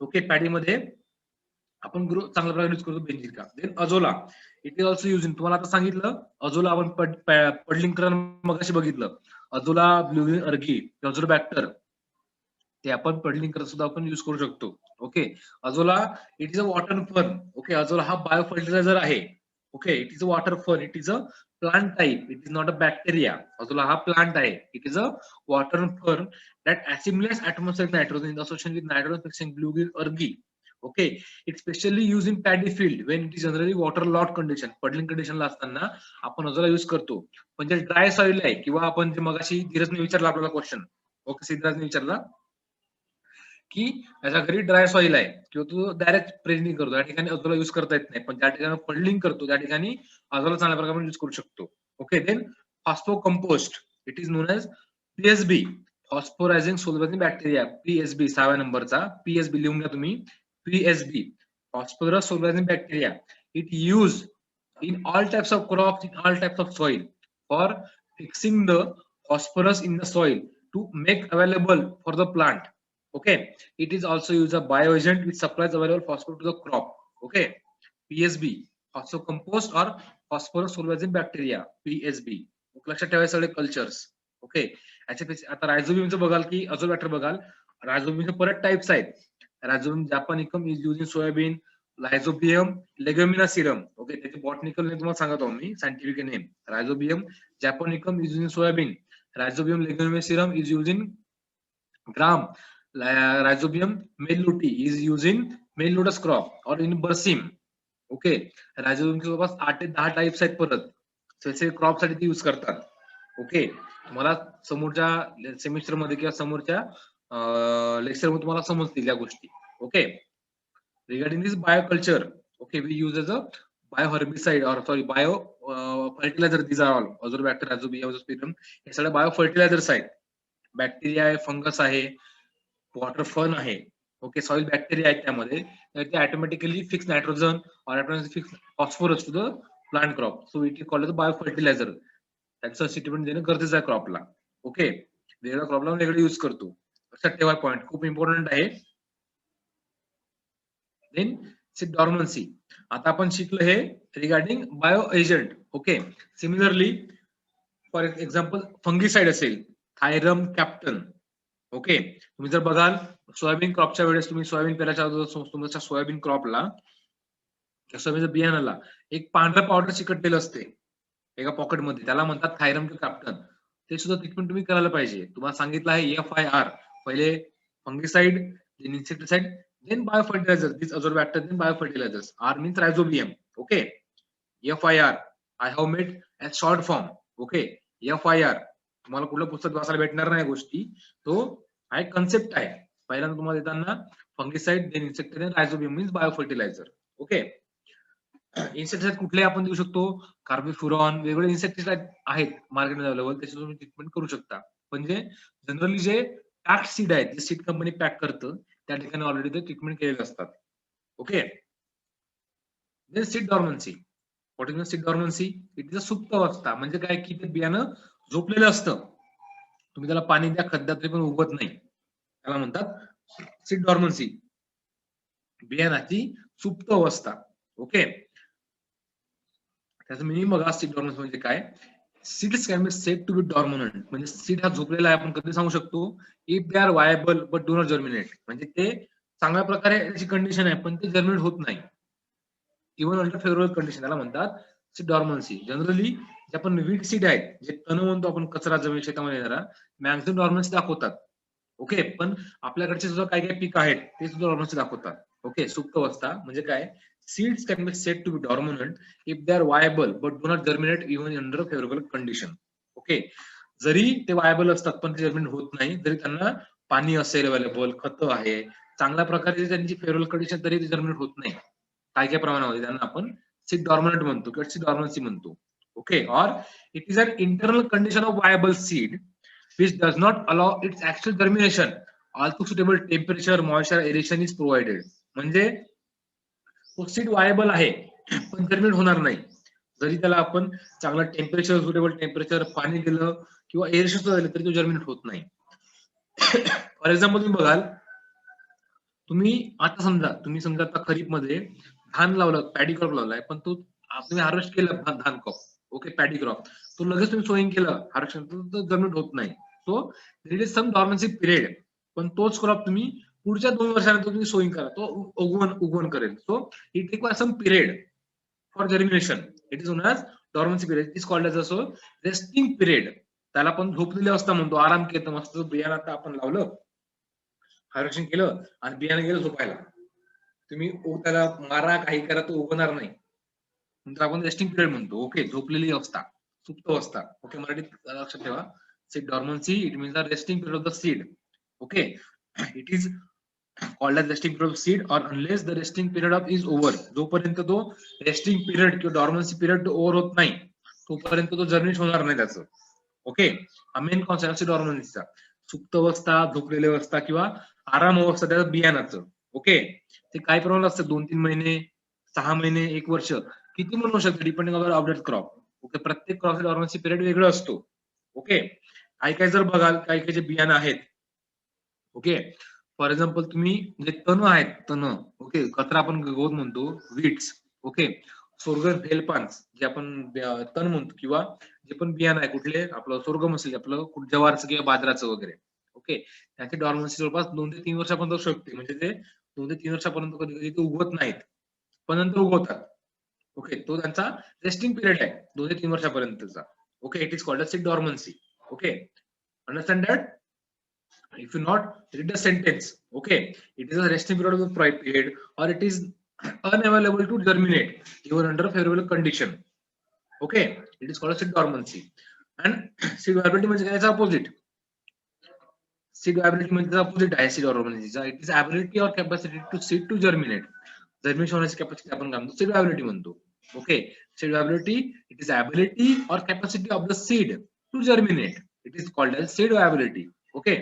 Okay, paddy मध्ये आपण चांगल्या प्रकारे use करतो बेंजिका. Then azolla, it is also use in, तुम्हाला आता सांगितलं अझोला आपण पडलिंग मगाशी बघितलं. अझोला, ब्लूगिल अर्गी, अझोरबॅक्टर ते आपण पडलिंग करत सुद्धा आपण यूज करू शकतो. Okay, azolla it is a water fern. Okay, azolla हा बायो फर्टिलायझर आहे. Okay, it is a water fern. It is a plant type. It is not a bacteria. Azolla हा प्लांट आहे. It is a water fern that assimilates atmospheric nitrogen in association with nitrogen fixing bluegill algae. Okay, it specially use in paddy field Wien it is generally water lot condition. Puddling कंडिशनला असताना आपण अजूला use करतो. पण जे dry soil आहे किंवा आपण जे मगाशी धीरजने विचारला आपल्याला क्वेश्चन, ओके सिद्धार्थने विचारला की याच्या घरी ड्राय सॉइल आहे किंवा तू डायरेक्ट प्रेझिंग करतो, त्या ठिकाणी अजूला युज करता येत नाही, पण ज्या ठिकाणी पडलिंग करतो त्या ठिकाणी अजूला चांगल्या प्रकारे युज करू शकतो. Okay, then phospho compost, it is known as PSB, phosphorizing soluble bacteria. PSB 6व्या नंबरचा पीएसबी लिहून घ्या तुम्ही. PSB, phosphorus soluble bacteria. It used in all types of crops, in all types of soil, for fixing the phosphorus in the soil to make available for the plant. Okay, it is also used a bioagent which supplies available phosphorus to the crop. Okay, PSB, phosphocompost or phosphorus soluble bacteria, PSB. लक्षात ठेवायचं सगळे cultures. Okay, याच्यापेक्षा आता रायझोबियमचं बघाल की अझोबॅक्टर बघाल. रायझोबियमचे परत types आहेत. Rhizobium japonicum is use in soybean, rhizobium leguminosarum. Okay, त्याचे बॉटनिकल नेम तुम्हाला सांगत आहो मी, scientific name. Rhizobium japonicum is use in soybean, rhizobium leguminosarum is use in gram, rhizobium meliloti is use in melilotus crop और in berseem. Okay, रायझोबियमचे जवळपास 8 ते 10 types आहेत परत, स्पेसिफिक क्रॉप साठी ते यूज करतात. ओके, तुम्हाला समोरच्या सेमिस्टर मध्ये किंवा समोरच्या लेक्चर मध्ये तुम्हाला समजतील या गोष्टी. Okay, regarding this bioculture, okay, we use as a bio herbicide or sorry bio fertiliser. This are all azotobacter, rhizobium, azospirillum, हे सगळे बायो फर्टिलायझर्स आहेत. बॅक्टेरिया आहे, फंगस आहे, वॉटर फन आहे. ओके, सॉइल बॅक्टेरिया आहेत त्यामध्ये, ते automatically fix nitrogen or automatically fix phosphorus to the plant crop. So it is called bio fertiliser. त्याचं ट्रीटमेंट देणं गरजेचं आहे क्रॉपला. ओके, वेगळ्या क्रॉपला वेगळं यूज करतो. लक्षात ठेवा, पॉईंट खूप इम्पॉर्टंट आहे. देन सीड डॉर्मन्सी, आता आपण शिकलो हे regarding bio agent. Okay, similarly for example fungicide असेल, थायरम कॅप्टन. ओके, तुम्ही जर बघाल सोयाबीन क्रॉपच्या वेळेस, तुम्ही सोयाबीन पेराच्या अगोदर तुमच्या सोयाबीन क्रॉपला, सोयाबीनच्या बियाणाला एक पांढरं पावडर चिकटलेलं असते एका पॉकेटमध्ये, त्याला म्हणतात थायरम कॅप्टन. ते सुद्धा ट्रीटमेंट तुम्ही करायला पाहिजे. तुम्हाला सांगितलं आहे FIR, पहिले fungicide, then insecticide, then biofertilizer. These azorbacter, then biofertilizers. R means rhizobium. Okay, FIR I have made as short form. Okay, FIR तुम्हाला कुठलं पुस्तक वाचायला भेटणार नाही गोष्टी, तो हा एक कन्सेप्ट आहे. पहिल्यांदा तुम्हाला देताना fungicide, then insecticide, then rhizobium means biofertilizer. Okay, insecticide कुठले आपण देऊ शकतो, कार्बिफ्युरॉन, वेगवेगळे इन्सेक्टिसाइड आहेत मार्केटमध्ये अवेलेबल, त्याची तुम्ही ट्रीटमेंट करू शकता. म्हणजे जनरली जे पॅक्ड सीड आहेत, जे सीड कंपनी पॅक करतं, त्या ठिकाणी ऑलरेडी ते ट्रीटमेंट केलेले असतात. Okay, then seed dormancy. What is seed dormancy? It is a सुप्त अवस्था. म्हणजे काय की ते बियाणं झोपलेलं असतं, तुम्ही त्याला पाणी द्या, खत तरी पण उगवत नाही, त्याला म्हणतात सीड डॉर्मन्सी, बियाणाची सुप्त अवस्था. ओके, त्याचं मिनिंग बघा. सीड डॉर्मन्सी म्हणजे काय? Seeds can be said to be dormant, म्हणजे सीड हा झोपलेला आहे, आपण कधी सांगू शकतो, if they are viable but do not germinate, म्हणजे ते चांगल्या प्रकारे त्याची कंडिशन आहे पण ते जर्मिनेट होत नाही, इव्हन अंडर फेवरेबल कंडिशन, त्याला म्हणतात सीड डॉर्मन्सी. जनरली जे आपण वीट सीड आहेत, जे तण म्हणतो आपण, कचरा जमीन शेतामध्ये येणारा, मॅक्झिमम डॉर्मन्सी दाखवतात. ओके, पण आपल्याकडचे सुद्धा काही काही पीक आहेत ते सुद्धा डॉर्मन्सी दाखवतात. ओके, सुप्त अवस्था म्हणजे काय? Seeds can be said to be dormant if they are viable but do not germinate even under favorable condition. Okay, जरी ते वायबल असतात पण ते जर्मिनेट होत नाही, जरी त्यांना पाणी असेल अवेलेबल, खत आहे, चांगल्या प्रकारे त्यांची फेवरेबल कंडिशन, तरी ते जर्मिनेट होत नाही. काय काय प्रमाणामध्ये त्यांना आपण सीड डॉर्मनंट म्हणतो किंवा सीड डॉर्मन्सी म्हणतो. Okay, or it is an internal condition of viable seed which does not allow its actual germination although suitable temperature, moisture, aeration is provided. म्हणजे तो सीड वायबल आहे पण जर्मिनेट होणार नाही, जरी त्याला आपण चांगलं टेम्परेचर, सुटेबल टेम्परेचर, पाणी दिलं किंवा एअरेशन सुद्धा दिलं तरी तो जर्मिनेट होत नाही. फॉर एक्झाम्पल तुम्ही बघाल, तुम्ही आता समजा आता खरीप मध्ये धान लावलं, पॅडी क्रॉप लावलाय, पण तो तुम्ही हार्वेस्ट केलं धान क्रॉप. ओके, पॅडी क्रॉप, तो लगेच तुम्ही सोईंग केलं, हार्वेस्ट, जर्मिनेट होत नाही. So there is some dormancy period, पण तोच क्रॉप तुम्ही पुढच्या 2 वर्षानंतर तुम्ही सोईंग करा, तो उगवण करेल. So it requires some period for germination. It is known as dormancy period. It is called as also resting period. त्याला आपण झोपलेली अवस्था म्हणतो, आराम केलं, मस्त बियाणं आता आपण लावलं, हार्वेस्टिंग केलं आणि बियाणं गेलं झोपायला. तुम्ही त्याला मारा काही करा तो उगवणार नाही, नंतर आपण रेस्टिंग पिरियड म्हणतो. ओके, झोपलेली अवस्था, सुप्त अवस्था. ओके, मराठीत लक्षात ठेवा. Seed dormancy it means the resting period of the seed. Okay, it is called as resting period of seed और unless the resting period of is over, जोपर्यंत तो रेस्टिंग पिरियड किंवा डॉर्मन्सी पिरियड ओव्हर होत नाही तोपर्यंत तो जर्मिनेट होणार नाही त्याचं. ओके, हा मेन कॉन्सेप्ट डॉर्मन्सीचा. सुप्त अवस्था, झोपलेली अवस्था किंवा आराम अवस्था त्या बियाणाचं. ओके, ते काय प्रमाणात असतं, 2-3 महिने, 6 महिने, 1 वर्ष, किती म्हणू शकतो, depending on update crop. Okay, प्रत्येक क्रॉप डॉर्मन्सी पिरियड वेगळं असतो. ओके, काही काही जर बघाल, काही काही जे बियाणं आहेत, ओके, फॉर एक्झाम्पल तुम्ही जे तण आहेत, तण, ओके, कचरा आपण गवत म्हणतो, वीट्स. ओके, सोर्गम हेल्पान्स जे आपण तण म्हणतो, किंवा जे पण बियाणं आहे कुठले, आपलं सोर्गम असेल, आपलं ज्वारचं किंवा बाजराचं वगैरे. ओके, त्याची डॉर्मन्सी जवळपास 2 ते 3 वर्षापर्यंत असू शकते. म्हणजे ते 2 ते 3 वर्षापर्यंत कधी कधी ते उगवत नाहीत, पण नंतर उगवतात. ओके, तो त्यांचा रेस्टिंग पिरियड आहे 2 ते 3 वर्षापर्यंतचा. Okay, it is called a seed dormancy. Okay, understand that? If you not read the sentence, okay, it is a resting period of the period, or it is unavailable to germinate even under favorable condition. Okay, it is called a seed dormancy. And seed viability म्हणजे काय, opposite. Seed viability म्हणजे opposite आहे seed dormancy. It is ability or capacity to seed to germinate. Germination होण्याची capacity आपण काय म्हणतो, seed viability म्हणतो. Okay, seed viability, it is ability or capacity of the seed to germinate. It is called as seed viability. Okay,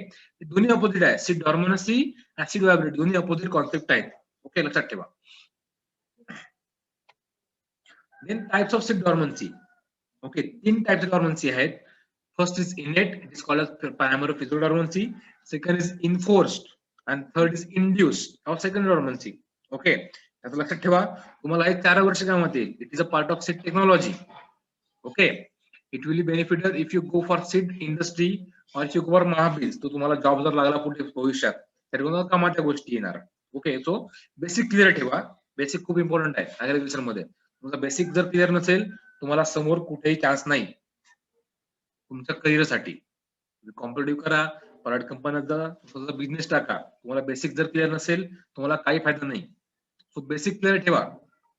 दोन्ही opposite आहे. Seed डॉर्मन्सी आणि seed व्हायबिलिटी दोन्ही opposite concept आहेत. ओके, लक्षात ठेवा. Then types of seed dormancy. Okay, 3 types of dormancy आहेत. First is innate, it is called as primary physical dormancy. Second is enforced आणि third is induced of second dormancy. Okay, आता लक्षात ठेवा, तुम्हाला एक 4 वर्ष काय म्हणते, it is a part of seed technology. Okay, it will be benefiter if you go for seed industry और if you go for Mahabeej. तो तुम्हाला जॉब जर लागला पुढे भविष्यात तर तुम्हाला कामाच्या गोष्टी येणार. ओके, सो बेसिक क्लिअर ठेवा. बेसिक खूप इम्पॉर्टंट आहे ऍग्रिकल्चर मध्ये. तुमचा बेसिक जर क्लिअर नसेल, तुम्हाला समोर कुठेही चान्स नाही तुमच्या करिअरसाठी. कॉम्पिटिटिव्ह करा, प्रायव्हेट कंपन्यात जा, स्वतःचा बिझनेस टाका, तुम्हाला बेसिक जर क्लिअर नसेल तुम्हाला काही फायदा नाही. सो बेसिक क्लिअर ठेवा.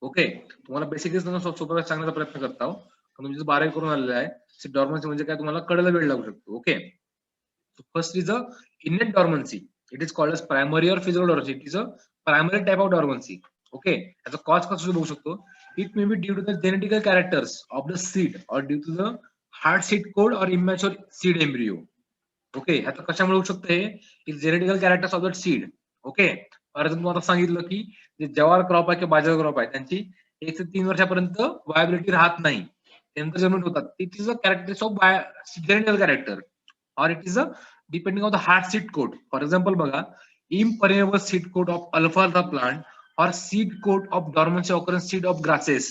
ओके, तुम्हाला बेसिकच सोबत सांगण्याचा प्रयत्न करता. तुम्ही 12वी करून आलेला आहे, सीड डॉर्मन्सी म्हणजे काय तुम्हाला कळायला वेळ लागू शकतो. Okay, first is a innate dormancy. It is called as primary or physical dormancy. It is a primary type of dormancy. Okay, as a cause कसं बघू शकतो, it may be due to the genetical characters of the seed or due to the hard seed coat or immature seed embryo. Okay, आता कशामुळे होऊ शकतं हे, genetical characters of the seed. Okay, for example आता सांगितलं की जे जवार क्रॉप आहे किंवा बाजरा क्रॉप आहे त्यांची 1 ते 3 वर्षापर्यंत वायबिलिटी राहत नाही, त्यानंतर जर्मिनेट होतात. It is a characters of genetical character or it is a depending on the hard seed coat. For example, बघा, impermeable seed coat of alfalfa plant or seed coat of dormancy occurrence seed of grasses.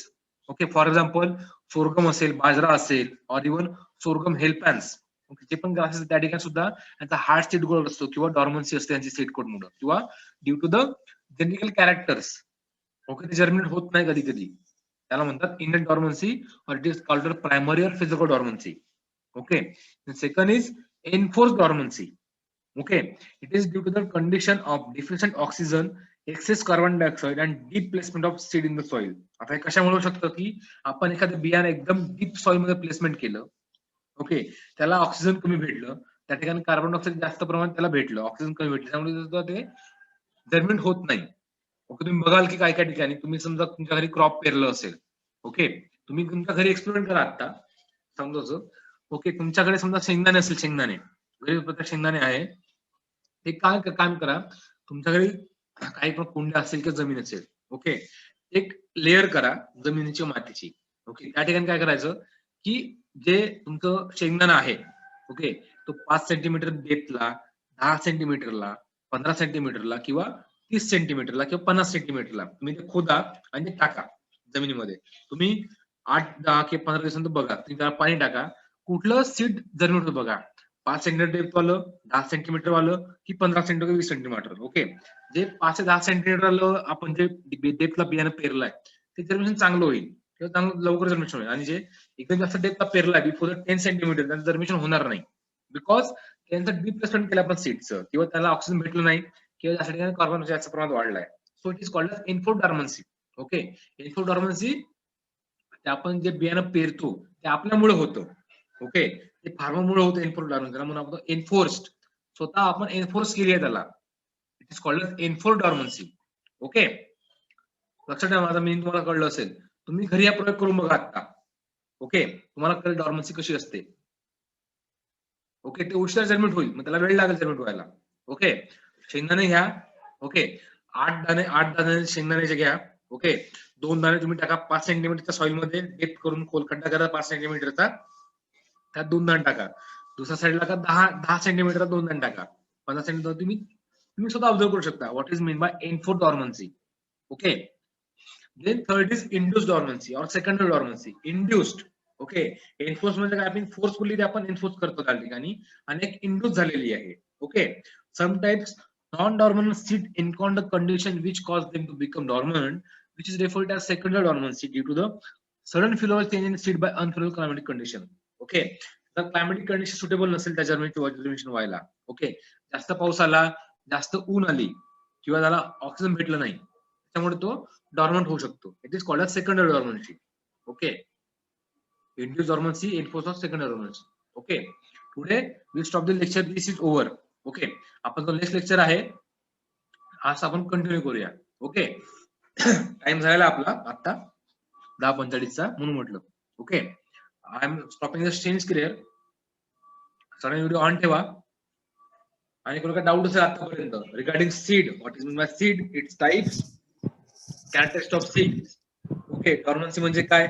Okay, for example, sorghum असेल, बाजरा असेल, or even sorghum helpans. Okay, जे पण grasses त्या ठिकाणी सुद्धा त्यांचा hard seed coat असतो किंवा डॉर्मन्सी असते त्यांची सीड कोट मुळे किंवा due to the genetical characters. Okay, ते जर्मिनेट होत नाही कधी कधी, त्याला म्हणतात innate dormancy or it is called primary or physical dormancy. Okay, the second is enforced dormancy. Okay, it is due to the condition of deficient oxygen, excess carbon dioxide and deep placement of seed in the soil. आता हे कशामुळे होऊ शकतं की आपण एखादं बियाणं एकदम डीप सॉइल मध्ये प्लेसमेंट केलं. ओके, त्याला ऑक्सिजन कमी भेटलं, त्या ठिकाणी कार्बन डायऑक्साईड जास्त प्रमाणात त्याला भेटलं, ऑक्सिजन कमी भेटलं, त्यामुळे ते जर्मिनेट होत नाही. ओके, तुम्ही बघाल की काय काय ठिकाणी तुम्ही समजा तुमच्या घरी क्रॉप पेरलं असेल. ओके, तुम्ही तुमच्या घरी एक्सपेरिमेंट करा आता समजायचं. ओके, तुमच्याकडे समजा शेंगदाणे असेल, शेंगदाणे घरी प्रत्येक शेंगदाणे आहे, ते काय काम करा, तुमच्या घरी काही पण कुंड्या असेल किंवा जमीन असेल. ओके, एक लेअर करा जमिनीची मातीची. ओके, त्या ठिकाणी काय करायचं की जे तुमचं शेंगदाणा आहे, ओके, तो 5 सेंटीमीटर डेप्थला, 10 सेंटीमीटरला, 15 सेंटीमीटरला किंवा 30 सेंटीमीटरला किंवा 50 सेंटीमीटरला तुम्ही ते खोदा आणि ते टाका जमिनीमध्ये. तुम्ही 8, 10 किंवा 15 दिवसांत बघा, तुम्ही त्याला पाणी टाका, कुठलं सीड जर्मिनेट होतं बघा. 5 सेंटीमीटर डेप्थ वालं, 10 सेंटीमीटर वालं की 15 सेंटीमीटर 20 सेंटीमीटर. ओके, जे 5 ते 10 सेंटीमीटर वालं आपण जे डेप्थला बियाणं पेरलंय ते जर्मिनेशन चांगलं होईल किंवा चांगलं लवकर जर्मिनेशन होईल. आणि जे एकदम जास्त डेप्थला पेरलाय बिफोर 10 सेंटीमीटर त्यांचं जर्मिनेशन होणार नाही, बिकॉज त्यांचं डीप प्लेसमेंट केलं आपण सीडचं किंवा त्याला ऑक्सिजन भेटलं नाही किंवा त्यासाठी कार्बन जास्त प्रमाणात वाढलाय. So it is called as enforced dormancy. Okay, enforced dormancy ते आपण जे बियाणं पेरतो ते आपल्यामुळे होतं. ओके, ते फार्मरमुळे होतं एन्फोर्स्ड डॉर्मन्सी, म्हणून आपण एन्फोर्स्ड, स्वतः आपण एन्फोर्स केली आहे त्याला. It is called as enforced dormancy. Okay, लक्षात ठेवा, माझा मीनिंग तुम्हाला कळलं असेल. तुम्ही घरी हा प्रयोग करून बघा आता. ओके, तुम्हाला कळेल डॉर्मन्सी कशी असते. ओके, ते उशिरा जर्मिनेट होईल, मग त्याला वेळ लागेल जर्मिनेट व्हायला. ओके, शेंगदाणे घ्या. ओके, 8 दाणे शेंगदाण्याचे घ्या. ओके, 2 दाणे तुम्ही टाका 5 सेंटीमीटरच्या सॉइल मध्ये डेप करून खोलखड्डा करा 5 सेंटीमीटरचा, त्यात 2 दाणे टाका. दुसऱ्या साईडला का 10 सेंटीमीटरचा 2 दाणे टाका. 15 सेंटीमीटर तुम्ही स्वतः ऑब्झर्व करू शकता. What is mean by enforced dormancy. Okay, then third is induced dormancy और secondary dormancy. Induced, okay, enforce म्हणजे काय, आपण फोर्सफुली आपण एन्फोर्स करतो त्या ठिकाणी, आणि एक इंड्यूस झालेली आहे. Okay, sometimes non-dormant seed encounter condition which cause them to become dormant, which is referred as secondary dormancy due to the sudden physiological change in seed by unfavorable climatic condition. Okay, तर climatic condition suitable नसेल त्या germination व्हायला. Okay, जास्त पाऊस आला, जास्त ऊन आली, किंवा त्याला ऑक्सिजन भेटलं नाही, त्यामुळे तो डॉर्मंट होऊ शकतो. It is called as secondary dormancy. Okay, induced dormancy, enforced of secondary dormancy. Okay, today we stop the lecture. This is over. Okay, आपण जो नेक्स्ट लेक्चर आहे आज आपण कंटिन्यू करूया. ओके, टाइम झालेला आपला आता 10:45चा, म्हणून म्हटलं. Okay, I am stopping the screen clear. सगळ्यांनी व्हिडिओ ऑन ठेवा. आणि कोणाला डाऊट असेल आतापर्यंत regarding seed, what is mean by seed, its types, characteristics of seed. Okay, dormancy म्हणजे काय,